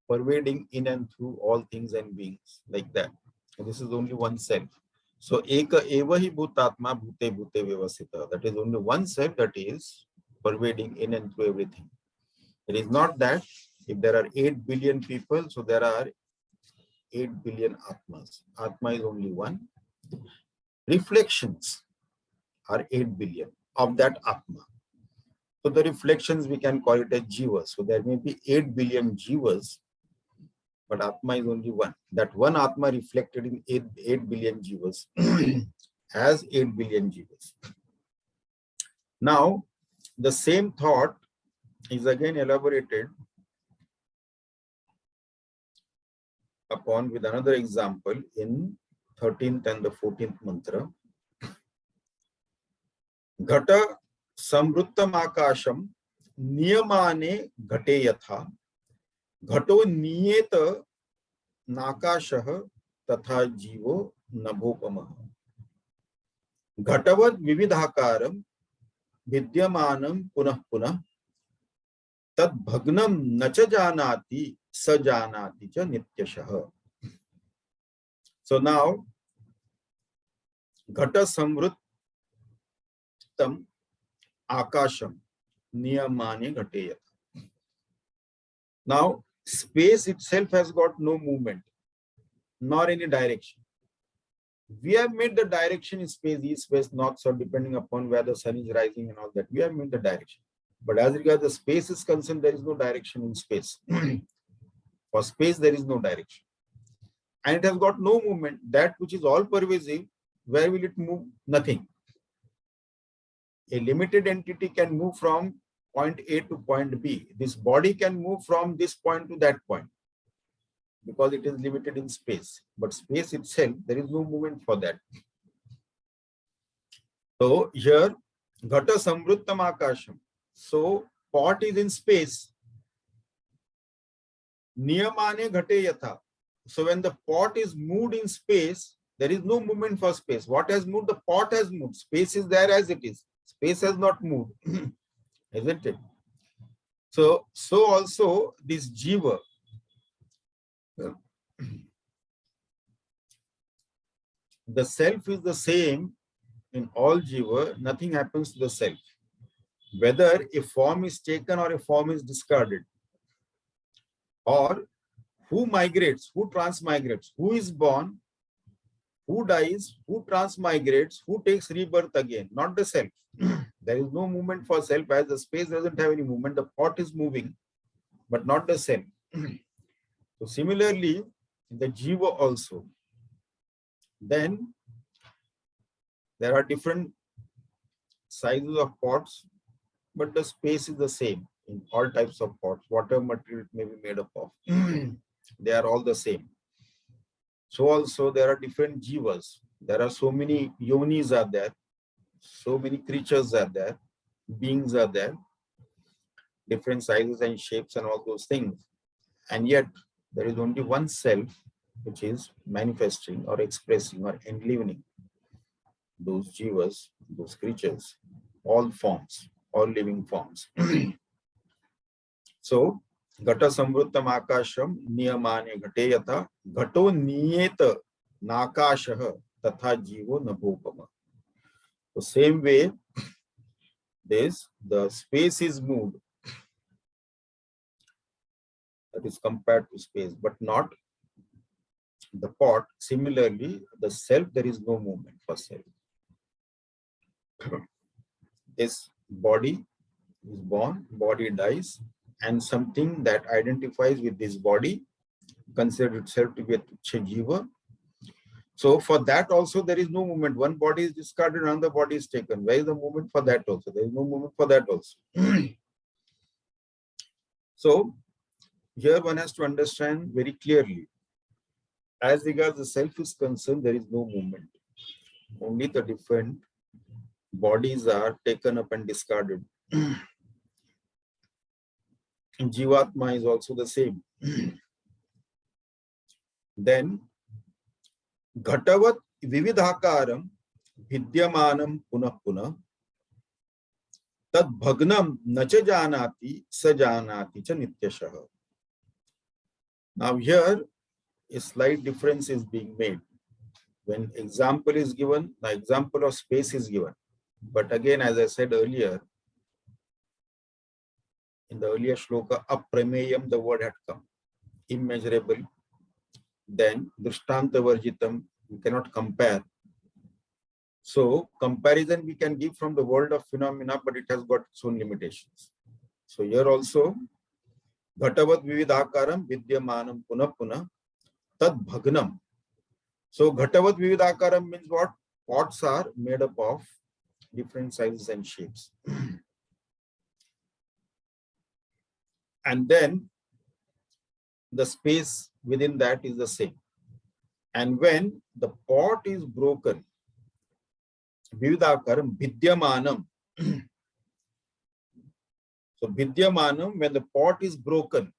pervading in and through all things and beings, like that. And this is only one self. So eka eva hi bhutatma bhute bhute vyavasita. That is only one self that is pervading in and through everything. It is not that if there are 8 billion people, so there are 8 billion Atmas. Atma is only one. Reflections are 8 billion of that Atma. So the reflections we can call it as Jivas. So there may be 8 billion Jivas, but Atma is only one. That one Atma reflected in 8 billion Jivas as 8 billion Jivas. Now, the same thought is again elaborated upon with another example in 13th and the 14th mantra. Ghata samruttam akasham niyamane ghate yatha ghato niyeta nakashah tatha jivo nabhopamah. Ghatavad vividhakaram vidyamanam punah punah tad bhagnam nacha janati sajanati cha nityashah. So now, Ghata samruttam akasham niyamane ghate yatha. Now, space itself has got no movement, nor any direction. We have made the direction in space, east, west, north, south, depending upon where the sun is rising and all that. We have made the direction. But as regards the space is concerned, there is no direction in space. For space, there is no direction. And it has got no movement. That which is all pervasive, where will it move? Nothing. A limited entity can move from point A to point B. This body can move from this point to that point. because it is limited in space. But space itself, there is no movement for that. So here, Ghata Samvrittam Akasham. So pot is in space. Niyamane Ghate Yatha. So when the pot is moved in space, there is no movement for space. What has moved? The pot has moved. Space is there as it is. Space has not moved, isn't it? So also this jiva, the self is the same in all jiva. Nothing happens to the self. Whether a form is taken or a form is discarded, or who migrates, who transmigrates, who is born, who dies, who transmigrates, who takes rebirth again, not the self. There is no movement for self, as the space doesn't have any movement. The pot is moving, but not the self. So similarly, the jiva also. Then there are different sizes of pots, but the space is the same in all types of pots, whatever material it may be made up of. They are all the same. So also there are different jivas. There are so many yonis are there, so many creatures are there, beings are there, different sizes and shapes and all those things. And yet there is only one self which is manifesting or expressing or enlivening those jivas, those creatures, all forms, all living forms. So, Ghata Samvrittam Akasham Niyamane Ghateyata Ghato Niyeta Nakashaha Tatha Jivo Nabhopama. The same way, the space is moved, that is compared to space, but not the pot. Similarly, the self, there is no movement for self. This body is born, body dies, and something that identifies with this body considers itself to be a jiva. So for that also there is no movement. One body is discarded, another body is taken. Where is the movement for that also? There is no movement for that also. So here one has to understand very clearly. As regards the self is concerned, there is no movement. Only the different bodies are taken up and discarded. Jivatma is also the same. Then Ghatavat Vividhakaram Vidyamanam Punah Punah Tad Bhagnam Nacha Janati Sajanati Cha Nityashaha. Now here a slight difference is being made. When example is given, the example of space is given. But again, as I said earlier, in the earlier shloka, aprameyam, the word had come. Immeasurable. Then drishtanta varjitam, we cannot compare. So comparison we can give from the world of phenomena, but it has got its own limitations. So here also, Ghatavat vividhakaram vidyamanam punah punah tad bhagnam. So Ghatavat vividhakaram means what? Pots are made up of different sizes and shapes. And then the space within that is the same. And when the pot is broken, vividhakaram vidyamanam. So vidyamanam, when the pot is broken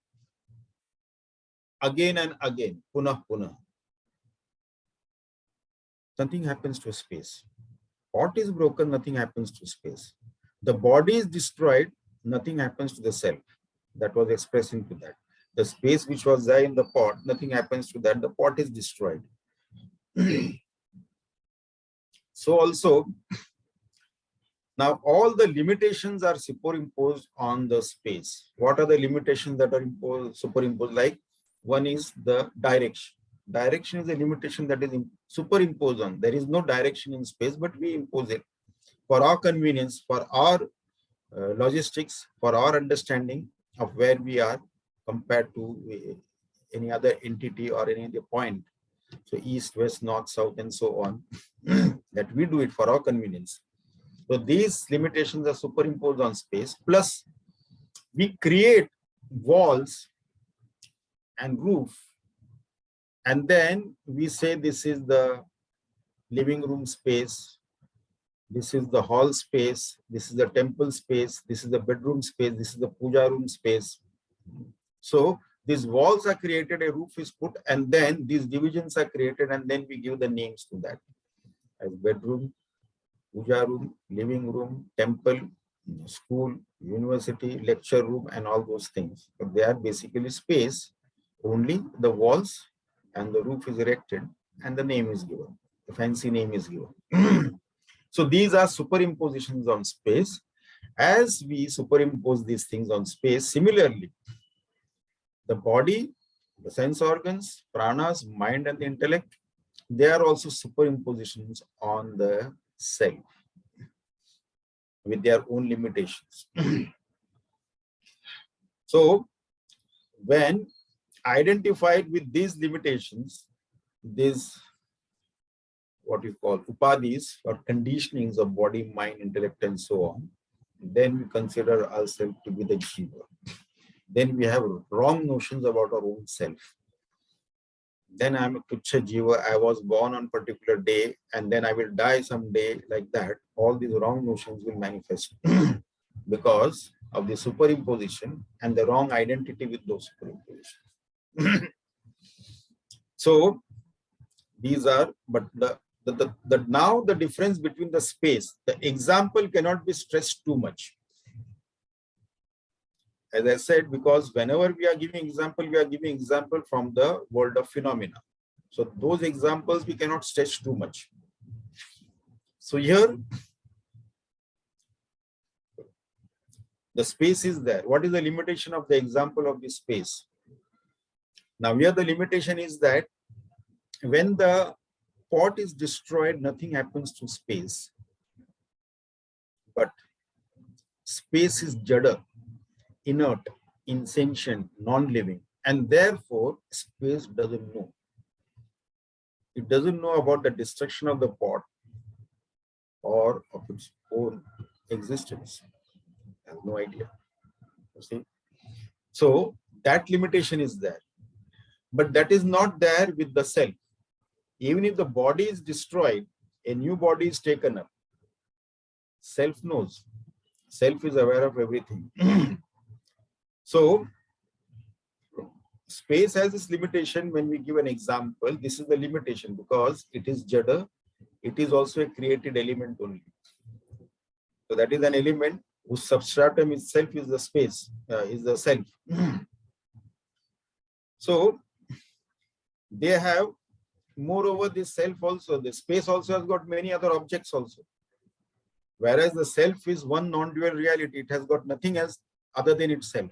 again and again, punah punah, nothing happens to space. Pot is broken, nothing happens to space. The body is destroyed, nothing happens to the self. That was expressed into that. The space which was there in the pot, nothing happens to that. The pot is destroyed. So also, now all the limitations are superimposed on the space. What are the limitations that are superimposed? Like one is the direction. Direction is a limitation that is superimposed on. There is no direction in space, but we impose it for our convenience, for our logistics, for our understanding of where we are compared to any other entity or any other point. So east, west, north, south, and so on, that we do it for our convenience. So these limitations are superimposed on space. Plus, we create walls and roof And then we say this is the living room space, this is the hall space, this is the temple space, this is the bedroom space, this is the puja room space. So these walls are created, a roof is put, and then these divisions are created, and then we give the names to that as bedroom, puja room, living room, temple, school, university, lecture room, and all those things. But they are basically space, only the walls and the roof is erected and the name is given, the fancy name is given. So these are superimpositions on space. As we superimpose these things on space, similarly, the body, the sense organs, pranas, mind and the intellect, they are also superimpositions on the self with their own limitations. So when identified with these limitations, these what we call upadhis or conditionings of body, mind, intellect and so on, then we consider ourselves to be the jiva. Then we have wrong notions about our own self. Then I am a tuchha jiva, I was born on particular day and then I will die someday, like that. All these wrong notions will manifest because of the superimposition and the wrong identity with those superimpositions. So these are, but now the difference between the space, the example cannot be stressed too much. As I said, because whenever we are giving example from the world of phenomena. So those examples we cannot stretch too much. So here, the space is there. What is the limitation of the example of the space? Now here the limitation is that when the pot is destroyed, nothing happens to space. But space is jada, inert, insentient, non-living, and therefore space doesn't know. It doesn't know about the destruction of the pot or of its own existence. It has no idea. You see? So that limitation is there. But that is not there with the self. Even if the body is destroyed, a new body is taken up. Self knows. Self is aware of everything. So space has this limitation. When we give an example, this is the limitation because it is jada. It is also a created element only. So that is an element whose substratum itself is the space, is the self. So they have, moreover, this self also, the space also has got many other objects also. Whereas the self is one non-dual reality, it has got nothing else other than itself.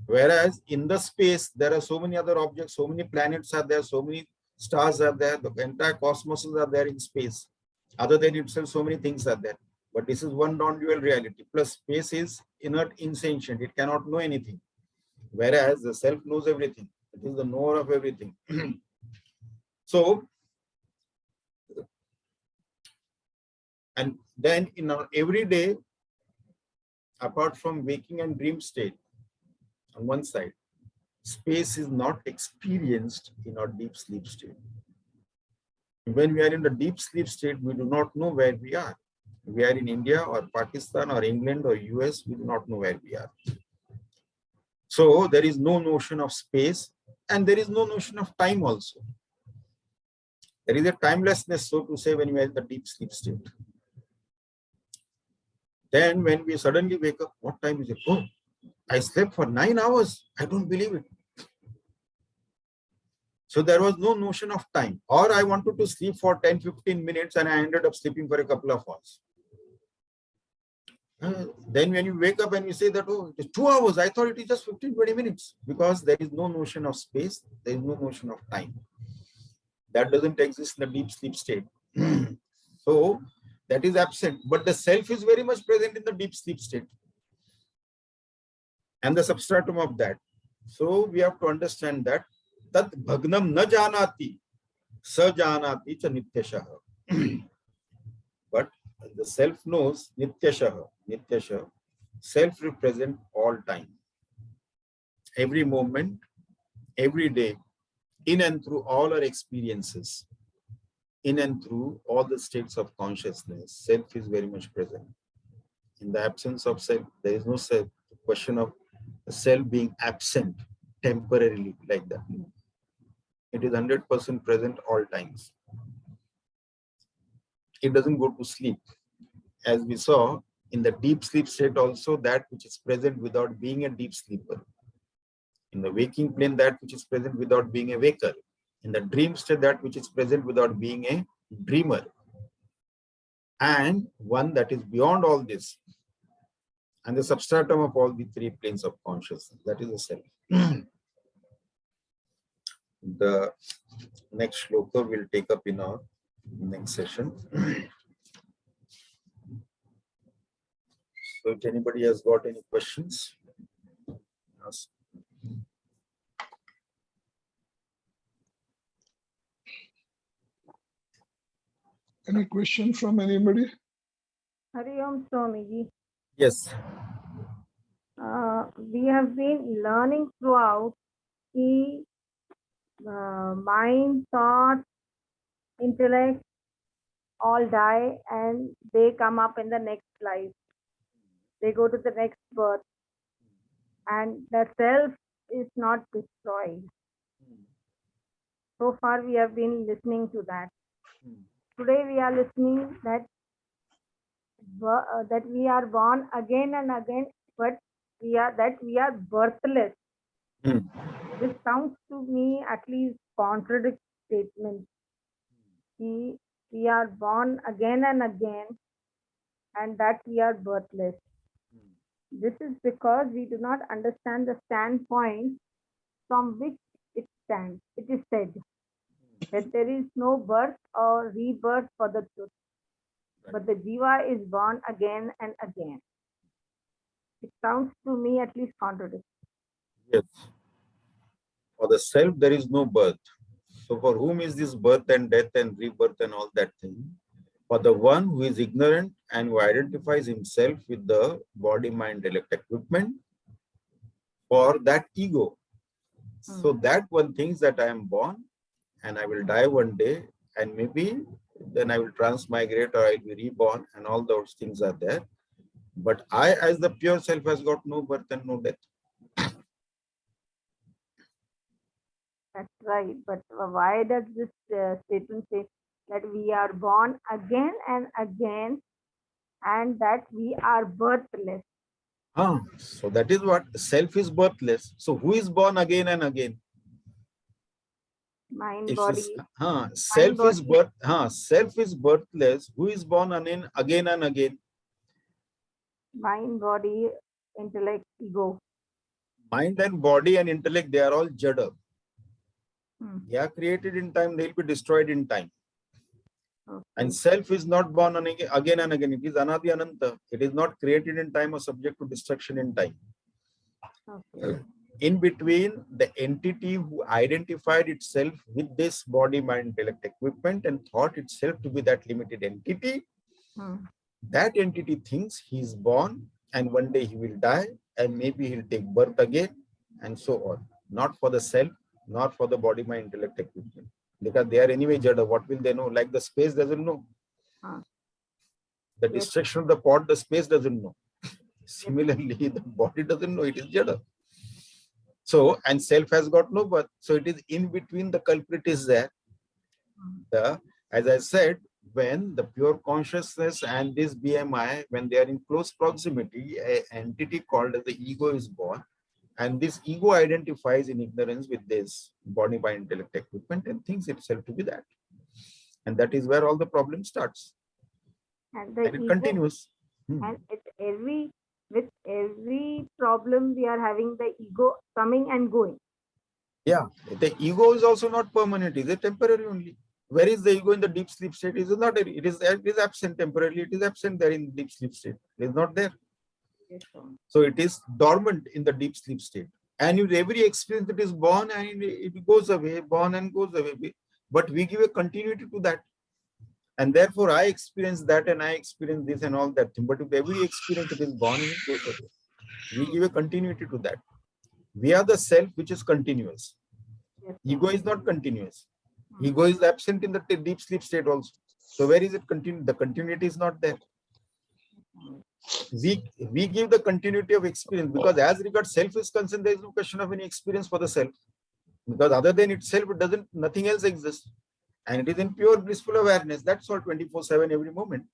Whereas in the space, there are so many other objects, so many planets are there, so many stars are there, the entire cosmos are there in space. Other than itself, so many things are there. But this is one non-dual reality. Plus space is inert, insentient, it cannot know anything. Whereas the self knows everything. It is the knower of everything. So, and then in our everyday, apart from waking and dream state, on one side, space is not experienced in our deep sleep state. When we are in the deep sleep state, we do not know where we are. We are in India or Pakistan or England or US, we do not know where we are. So there is no notion of space and there is no notion of time also. There is a timelessness, so to say, when we are in the deep sleep state. Then when we suddenly wake up, what time is it? Oh, I slept for 9 hours. I don't believe it. So there was no notion of time. Or I wanted to sleep for 10-15 minutes and I ended up sleeping for a couple of hours. Then when you wake up and you say that, oh, it is 2 hours, I thought it is just 15-20 minutes. Because there is no notion of space, there is no notion of time. That doesn't exist in the deep sleep state. So that is absent. But the self is very much present in the deep sleep state. And the substratum of that. So we have to understand that tat bhagnam na janati sa janati cha nityashaha. But the self knows nityashaha. Nityashaha. Self represent all time. Every moment, every day, in and through all our experiences, in and through all the states of consciousness, self is very much present. In the absence of self, there is no self. The question of the self being absent temporarily like that. It is 100% present all times. It doesn't go to sleep. As we saw, in the deep sleep state also, that which is present without being a deep sleeper. In the waking plane, that which is present without being a waker. In the dream state, that which is present without being a dreamer. And one that is beyond all this, and the substratum of all the three planes of consciousness, that is the self. The next shloka will take up in our next session. So if anybody has got any questions, ask.
Any question from anybody?
Hari Om Swamiji.
Yes.
We have been learning throughout the mind, thought, intellect all die and they come up in the next life. They go to the next birth. And the self is not destroyed. So far we have been listening to that. Today we are listening that we are born again and again, but we are birthless. This sounds to me at least contradict statement. We are born again and again, and that we are birthless. This is because we do not understand the standpoint from which it stands. It is said that there is no birth or rebirth for the truth, but the jiva is born again and again. It sounds to me at least contradictory.
Yes. For the self, there is no birth. So for whom is this birth and death and rebirth and all that thing? For the one who is ignorant and who identifies himself with the body, mind, intellect equipment, for that ego. So that one thinks that I am born and I will die one day, and maybe then I will transmigrate or I will be reborn, and all those things are there. But I, as the pure self, has got no birth and no death.
That's right. But why does this statement say that we are born again and again and that we are birthless?
So that is what self is birthless. So who is born again and again?
Mind, body.
Self is birthless. Who is born again and again?
Mind, body, intellect, ego.
Mind and body and intellect, they are all jada. They are created in time, they will be destroyed in time. Okay. And self is not born again and again. It is anadi ananta. It is not created in time or subject to destruction in time. Okay. In between, the entity who identified itself with this body, mind, intellect equipment and thought itself to be that limited entity, that entity thinks he is born and one day he will die and maybe he'll take birth again and so on. Not for the self, not for the body, mind, intellect equipment. Because they are anyway jada. What will they know? Like the space doesn't know. The destruction of the pot, the space doesn't know. Similarly, the body doesn't know. It is jada. So, and self has got no birth. So it is in between, the culprit is there. As I said, when the pure consciousness and this BMI, when they are in close proximity, an entity called as the ego is born. And this ego identifies in ignorance with this body, mind, intellect equipment and thinks itself to be that. And that is where all the problem starts. And it ego continues.
And with every problem, we are having the ego coming and going.
Yeah, the ego is also not permanent. It is temporary only. Where is the ego in the deep sleep state? It is not. It is absent temporarily. It is absent there in deep sleep state. It is not there. So it is dormant in the deep sleep state. And with every experience it is born and it goes away, born and goes away. But we give a continuity to that. And therefore I experience that and I experience this and all that thing. But with every experience it is born and it goes away. We give a continuity to that. We are the self which is continuous.
Yes,
Ego is not continuous. Ego is absent in the deep sleep state also. So where is it continue? The continuity is not there. We give the continuity of experience because as regards self is concerned, there is no question of any experience for the self. Because other than itself, it doesn't, nothing else exists. And it is in pure blissful awareness. That's all 24/7 every moment.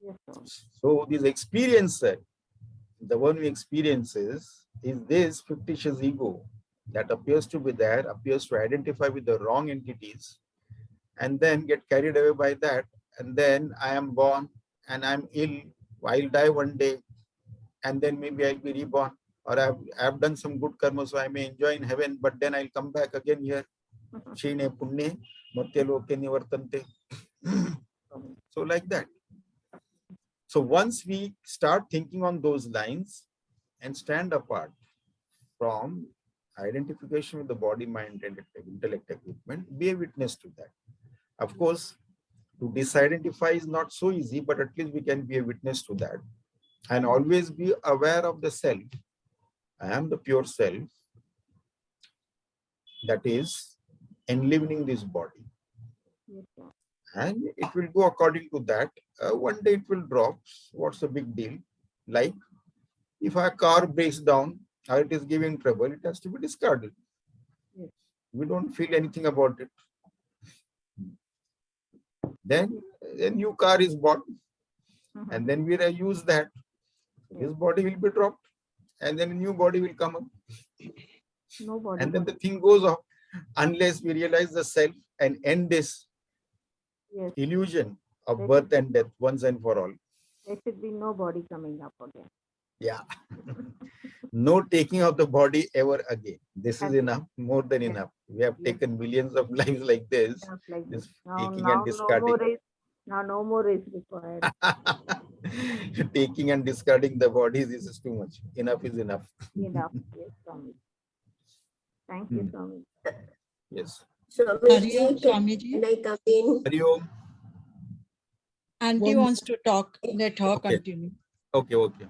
yes, Swami.
So this experience, the one we experiences is this fictitious ego that appears to be there, appears to identify with the wrong entities, and then get carried away by that. And then I am born and I'm ill. I'll die one day, and then maybe I'll be reborn, or I've done some good karma, so I may enjoy in heaven, but then I'll come back again here. Shine punne matya loke nivartante. So like that. So once we start thinking on those lines and stand apart from identification with the body, mind, and intellect equipment, be a witness to that. Of course, to disidentify is not so easy, but at least we can be a witness to that. And always be aware of the self. I am the pure self that is enlivening this body.
Yes, Swami.
And it will go according to that. One day it will drop. What's the big deal? Like if a car breaks down or it is giving trouble, it has to be discarded.
Yes.
We don't feel anything about it. Then a new car is bought, and then we use that. This body will be dropped, and then a new body will come up.
Nobody.
And then the thing goes off unless we realize the self and end this
Yes,
illusion of birth and death once and for all.
there should be nobody coming up again.
Yeah. No taking of the body ever again. This is
Again.
enough, more than
Yes.
enough. We have
Yes.
taken millions of lives like this.
Stuff like
This
this. Now,
taking
now
and discarding.
no more is required.
Taking and discarding the bodies is too much. Enough is enough.
Enough. Yes, Swami. Thank you, Swami.
Yes.
Hariom,
Swamiji,
Swamiji.
can I come in?
Hari Om.
Auntie
One-
wants to talk. Let her
Okay.
continue.
Okay, okay.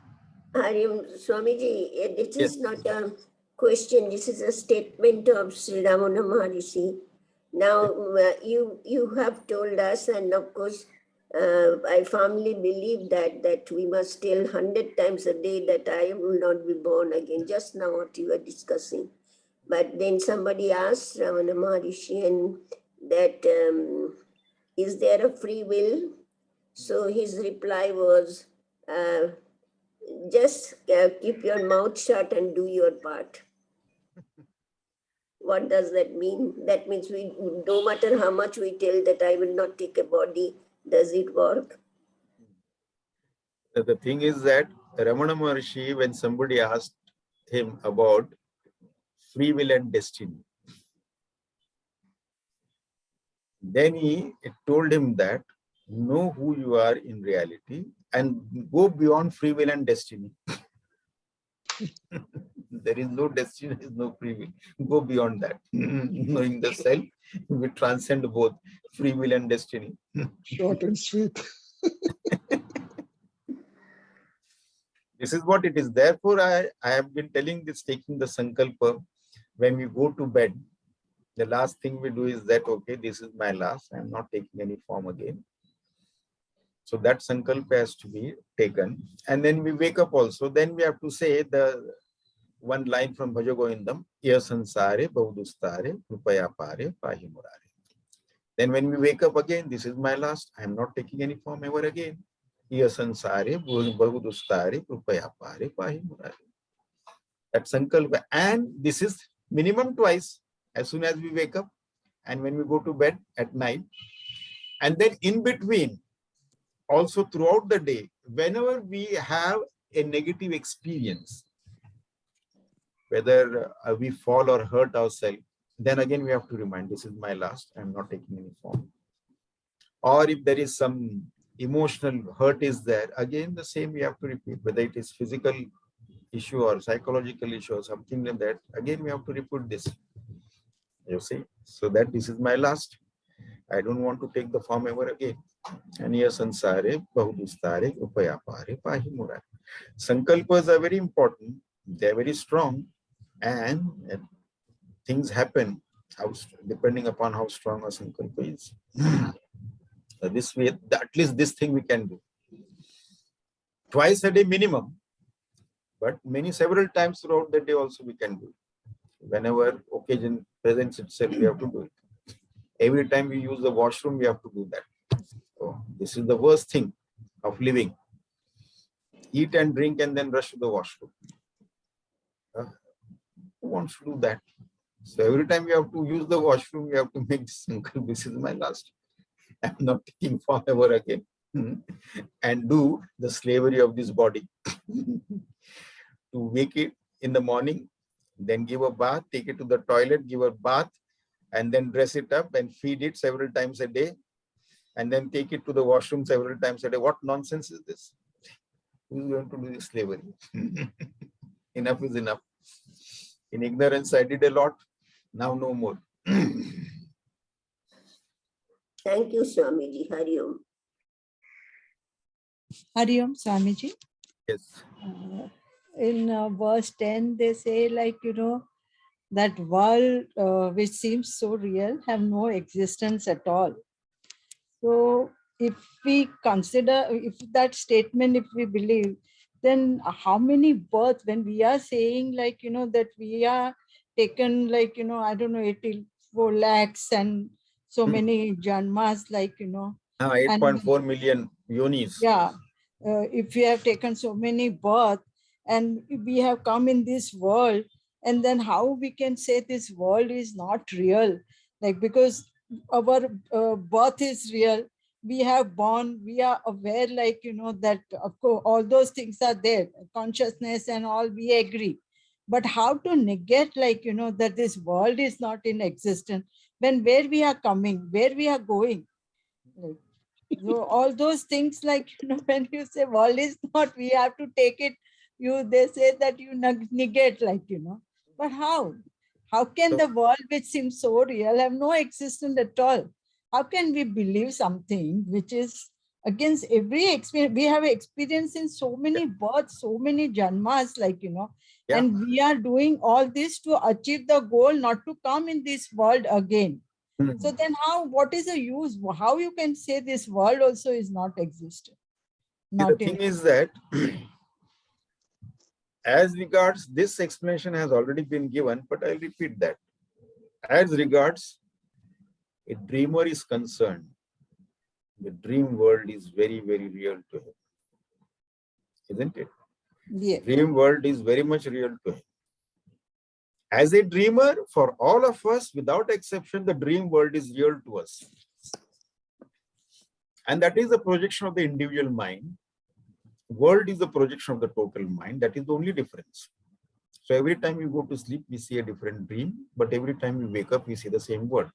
Swamiji, this
Yes.
is not a question, this is a statement of Sri Ramana Maharishi. Now, you have told us, and of course, I firmly believe that we must tell 100 times a day that I will not be born again, just now what you were discussing. But then somebody asked Ramana Maharishi and that is there a free will? So his reply was, just keep your mouth shut and do your part. What does that mean? That means we, no matter how much we tell that I will not take a body, does it work?
The thing is that Ramana Maharshi, when somebody asked him about free will and destiny, then he told him that know who you are in reality and go beyond free will and destiny. There is no destiny, there is no free will. Go beyond that. Knowing the self, we transcend both free will and destiny.
Short and sweet.
This is what it is. Therefore, I have been telling this, taking the sankalpa, when we go to bed, the last thing we do is that, okay, this is my last, I am not taking any form again. So that sankalpa has to be taken. And then we wake up also, then we have to say the one line from Bhaja Govindam, Ya sansare bahudustare krupaya pare pahi murare. Then when we wake up again, this is my last, I am not taking any form ever again. Ya sansare bahudustare krupaya pare pahi murare. That sankalpa. And this is minimum twice, as soon as we wake up and when we go to bed at night. And then in between, also throughout the day, whenever we have a negative experience, whether we fall or hurt ourselves, then again we have to remind, this is my last, I am not taking any form. Or if there is some emotional hurt is there, again the same we have to repeat, whether it is physical issue or psychological issue or something like that, again we have to repeat this. You see, so that this is my last. I don't want to take the form ever again. And yes, sansare bahudustare upaya pare pahi murare. Sankalpas are very important. They are very strong, and things happen depending upon how strong our sankalpa is. This way, at least this thing we can do. Twice a day minimum, but several times throughout the day also we can do it. Whenever occasion presents itself, we have to do it. Every time we use the washroom, we have to do that. So this is the worst thing of living. Eat and drink and then rush to the washroom. Who wants to do that? So every time we have to use the washroom, we have to make this sankalpa. This is my last. I'm not taking forever again. And do the slavery of this body. To wake it in the morning, then give a bath, take it to the toilet, give a bath, and then dress it up and feed it several times a day, and then take it to the washroom several times a day. What nonsense is this? Who is going to do this slavery? Enough is enough. In ignorance, I did a lot. Now no more.
Thank you, Swamiji. Hari Om.
Hari Om, Swamiji.
Yes.
In verse 10, they say, like, that world which seems so real have no existence at all. So if we consider, if that statement, if we believe, then how many births, when we are saying, like, that we are taken, like, I don't know, 84 lakhs and so many janmas, like,
8.4 million yonis.
Yeah. If we have taken so many births and we have come in this world, and then how we can say this world is not real? Like, because our birth is real, we have born, we are aware, like, that of course all those things are there, consciousness and all, we agree. But how to negate, like, that this world is not in existence, when where we are coming, where we are going? Like, so all those things, like, when you say world is not, we have to take it, they say that you negate, like, but how can the world which seems so real have no existence at all? How can we believe something which is against every experience? We have experience in so many births, so many janmas, like, and we are doing all this to achieve the goal, not to come in this world again. So then what is the use? How you can say this world also is not existent?
The thing is that as regards this explanation has already been given, but I'll repeat that. As regards a dreamer is concerned, the dream world is very, very real to him. Isn't it?
Yeah.
Dream world is very much real to him. As a dreamer, for all of us, without exception, the dream world is real to us. And that is a projection of the individual mind. World is a projection of the total mind. That is the only difference. So every time you go to sleep, we see a different dream, but every time we wake up, we see the same world.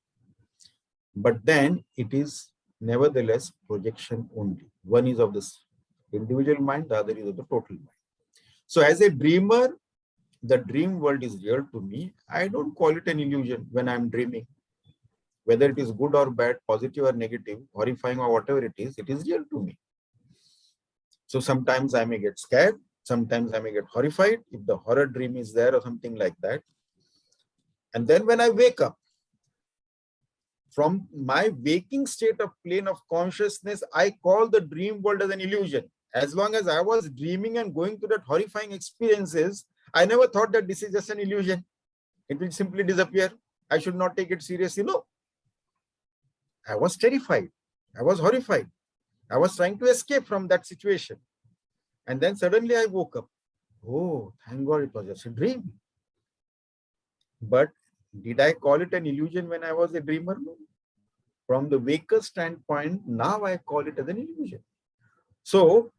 But then it is nevertheless projection only. One is of this individual mind, the other is of the total mind. So as a dreamer, the dream world is real to me. I don't call it an illusion when I'm dreaming. Whether it is good or bad, positive or negative, horrifying or whatever it is real to me. So sometimes I may get scared, sometimes I may get horrified if the horror dream is there or something like that. And then when I wake up, from my waking state of plane of consciousness, I call the dream world as an illusion. As long as I was dreaming and going through that horrifying experiences, I never thought that this is just an illusion. It will simply disappear. I should not take it seriously. No. I was terrified. I was horrified. I was trying to escape from that situation. And then suddenly I woke up. Oh, thank God it was just a dream. But did I call it an illusion when I was a dreamer? No. From the waker standpoint, now I call it as an illusion. So,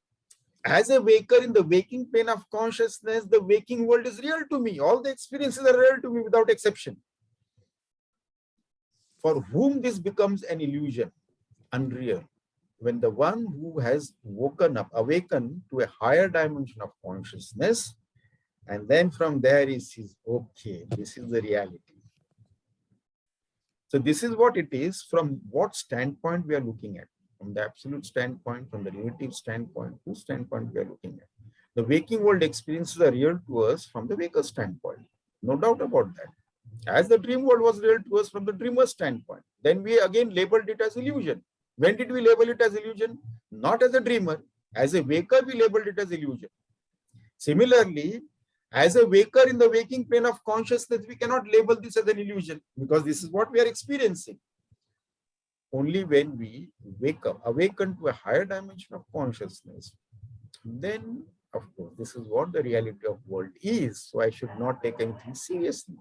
as a waker in the waking plane of consciousness, the waking world is real to me. All the experiences are real to me without exception. For whom this becomes an illusion, unreal, when the one who has woken up, awakened to a higher dimension of consciousness, and then from there he sees, okay, this is the reality. So this is what it is, from what standpoint we are looking at. From the absolute standpoint, from the relative standpoint, whose standpoint we are looking at. The waking world experiences are real to us from the waker standpoint. No doubt about that. As the dream world was real to us from the dreamer's standpoint, then we again labeled it as illusion. When did we label it as illusion? Not as a dreamer. As a waker, we labeled it as illusion. Similarly, as a waker in the waking plane of consciousness, we cannot label this as an illusion because this is what we are experiencing. Only when we wake up, awaken to a higher dimension of consciousness, then, of course, this is what the reality of world is. So I should not take anything seriously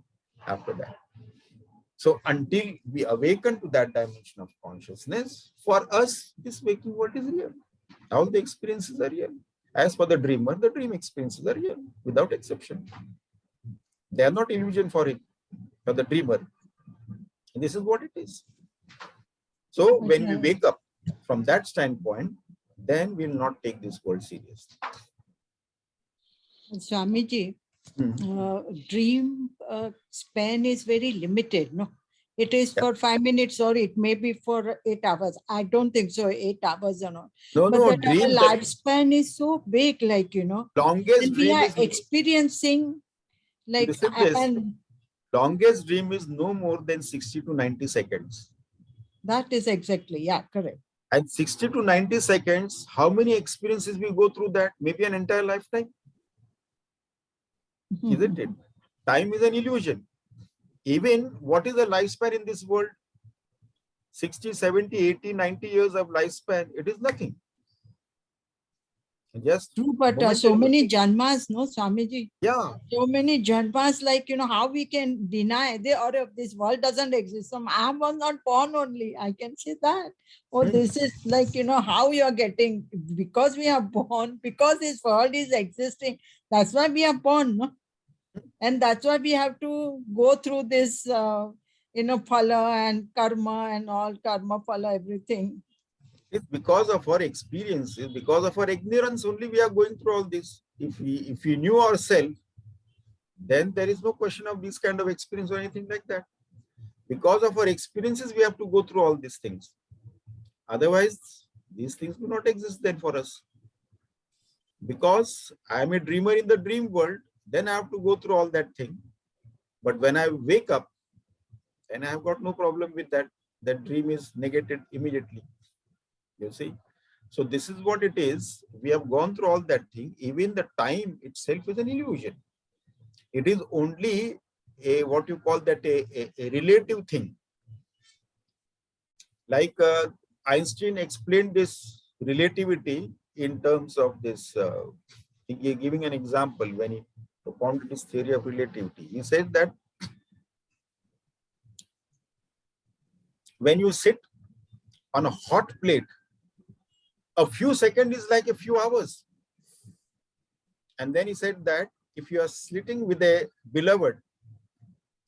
after that. So until we awaken to that dimension of consciousness, for us, this waking world is real. All the experiences are real. As for the dreamer, the dream experiences are real, without exception. They are not illusion for him, for the dreamer. And this is what it is. So when we wake up from that standpoint, then we will not take this world seriously.
Swamiji, dream span is very limited, no? It is for 5 minutes or it may be for 8 hours. I don't think so, 8 hours or not.
No,
but
no,
that
dream,
our lifespan is so big, like, you know,
longest
and we
dream
are
is,
experiencing like,
listen this,
and
longest dream is no more than 60 to 90 seconds.
that is exactly, yeah, correct.
And 60 to 90 seconds, how many experiences we go through that? Maybe an entire lifetime. Isn't it? Time is an illusion. Even what is the lifespan in this world? 60, 70, 80, 90 years of lifespan, it is nothing. Just
True, but so many janmas, no, Swamiji?
Yeah.
So many janmas, like, you know, how we can deny this world doesn't exist. So I was not born only. I can say that. Oh, this is like, you know, how you are getting, because we are born, because this world is existing. That's why we are born, no? And that's why we have to go through this, you know, phala and karma and all, karma, phala, everything.
It's because of our experiences, because of our ignorance only we are going through all this. If we knew ourselves, then there is no question of this kind of experience or anything like that. Because of our experiences, we have to go through all these things. Otherwise, these things do not exist then for us. Because I am a dreamer in the dream world, then I have to go through all that thing. But when I wake up, then I have got no problem with that. That dream is negated immediately. You see? So this is what it is. We have gone through all that thing. Even the time itself is an illusion. It is only a, what you call that, a relative thing. Like Einstein explained this relativity in terms of this, giving an example when he propounded his theory of relativity. He said that when you sit on a hot plate, a few seconds is like a few hours. And then he said that if you are sitting with a beloved,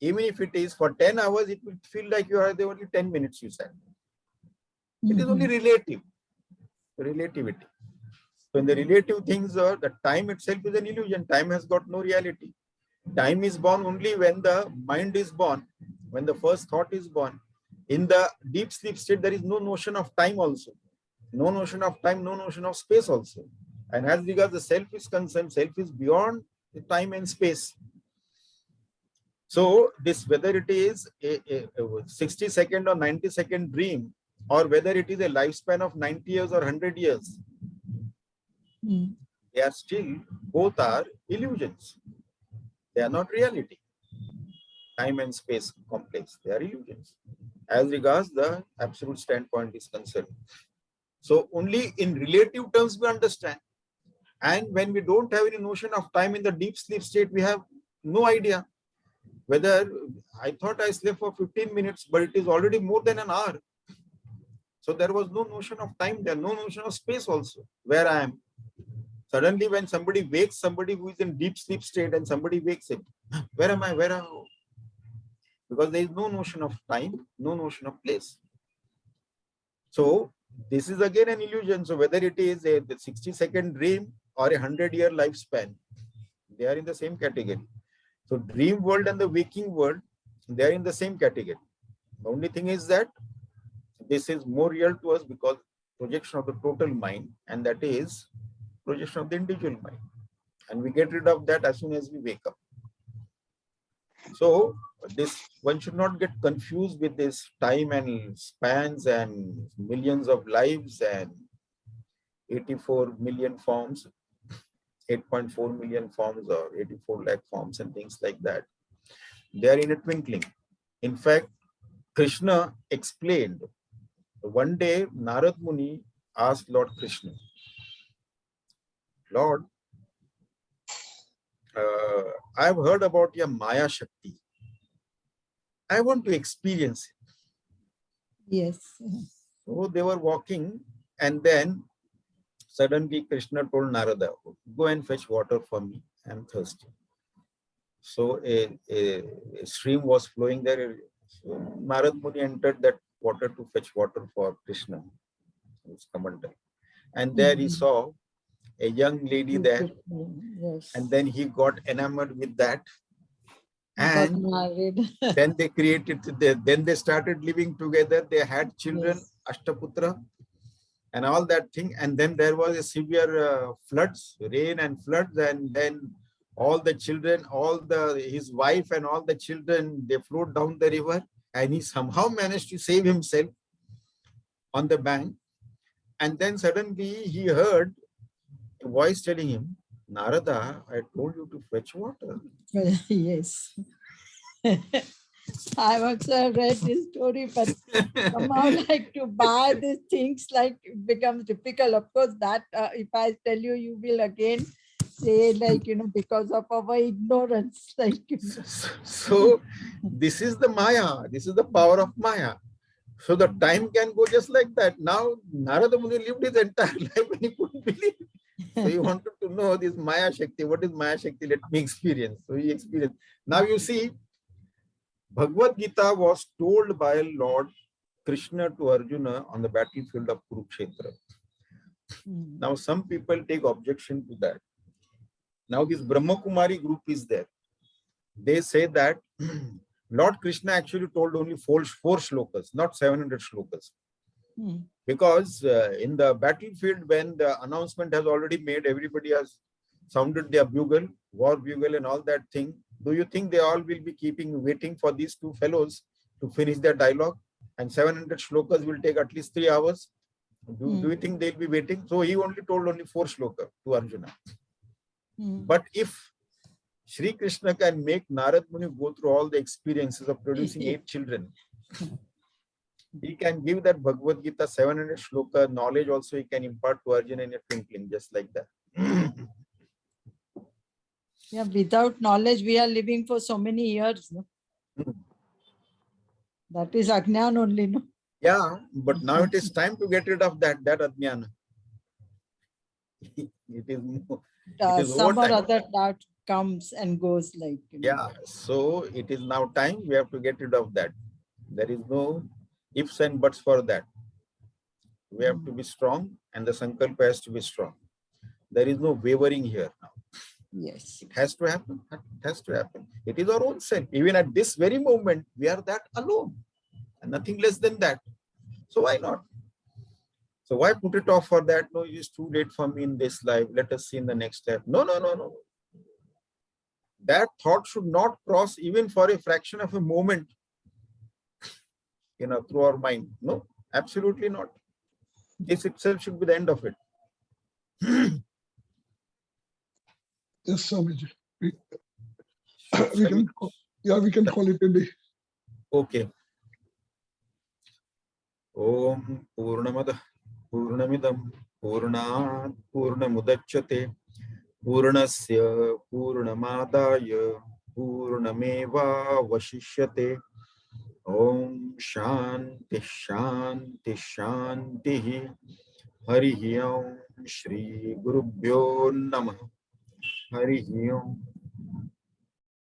even if it is for 10 hours, it will feel like you are there only 10 minutes, you said. It is only relative, relativity. So in the relative things, the time itself is an illusion. Time has got no reality. Time is born only when the mind is born, when the first thought is born. In the deep sleep state, there is no notion of time also. No notion of time, no notion of space also. And as regards the self is concerned, self is beyond the time and space. So this, whether it is a 60-second or 90-second dream, or whether it is a lifespan of 90 years or 100 years, they are still, both are illusions. They are not reality. Time and space complex, they are illusions. As regards the absolute standpoint is concerned. So only in relative terms we understand. And when we don't have any notion of time in the deep sleep state, we have no idea whether I thought I slept for 15 minutes, but it is already more than an hour. So there was no notion of time there, no notion of space also, where I am. Suddenly when somebody wakes, somebody who is in deep sleep state, and somebody wakes him, where am I, where am I? Because there is no notion of time, no notion of place. So this is again an illusion. So whether it is a 60-second dream or a 100-year lifespan, they are in the same category. So dream world and the waking world, they are in the same category. The only thing is that this is more real to us because projection of the total mind, and that is projection of the individual mind. And we get rid of that as soon as we wake up. So this one should not get confused with this time and spans and millions of lives and 84 million forms, 8.4 million forms or 84 lakh forms and things like that. They are in a twinkling. In fact, Krishna explained. One day, Narad Muni asked Lord Krishna, Lord, I've heard about your Maya Shakti. I want to experience it.
Yes.
So they were walking, and then suddenly Krishna told Narada, go and fetch water for me. I'm thirsty. So a stream was flowing there. So Narad Muni entered that water to fetch water for Krishna, his commander. And there he saw a young lady there.
Yes.
And then he got enamored with that.
Got
And
married.
then they created, then they started living together. They had children,
Yes.
Ashtaputra, and all that thing. And then there was a severe floods, rain and floods. And then all the children, his wife and all the children, they flowed down the river. And he somehow managed to save himself on the bank. And then suddenly he heard a voice telling him, Narada, I told you to fetch water.
Yes. I also read this story, but somehow like to buy these things like it becomes difficult. Of course, that if I tell you, you will again say like, because of our ignorance. Like,
So this is the Maya. This is the power of Maya. So the time can go just like that. Now Narada Muni lived his entire life and he couldn't believe. So he wanted to know this Maya Shakti. What is Maya Shakti? Let me experience. So he experienced. Now you see, Bhagavad Gita was told by Lord Krishna to Arjuna on the battlefield of Kurukshetra. Now some people take objection to that. Now this Brahma Kumari group is there. They say that Lord Krishna actually told only four shlokas, not 700 shlokas. Because in the battlefield, when the announcement has already made, everybody has sounded their bugle, war bugle and all that thing. Do you think they all will be waiting for these two fellows to finish their dialogue? And 700 shlokas will take at least 3 hours. Do you think they'll be waiting? So he only told only 4 shlokas to Arjuna. But if Sri Krishna can make Narad Muni go through all the experiences of producing 8 children, he can give that Bhagavad Gita 700 shloka knowledge also he can impart to Arjuna in a twinkling, just like that.
yeah, without knowledge, we are living for so many years. No? That is Ajnan only, no?
Yeah, but now it is time to get rid of that Ajnana. It is
Some
over
or
time.
other that comes and goes like.
Yeah, so it is now time we have to get rid of that. There is no ifs and buts for that. We have to be strong and the sankalpa has to be strong. There is no wavering here now.
Yes.
It has to happen. It has to happen. It is our own self. Even at this very moment, we are that alone and nothing less than that. So why not? So why put it off for that? No, it is too late for me in this life. Let us see in the next step. No. That thought should not cross even for a fraction of a moment, through our mind. No, absolutely not. This itself should be the end of it.
Yes, Swamiji. We can call it a day.
Okay. Om Purnamada Purnamidam Purnat Purnamudachyate Purnasya Purnamadaya Purnameva Vashishyate. Om Shanti Shanti Shanti. Harihi Om Shri Gurubhyo Namah. Harihi Om.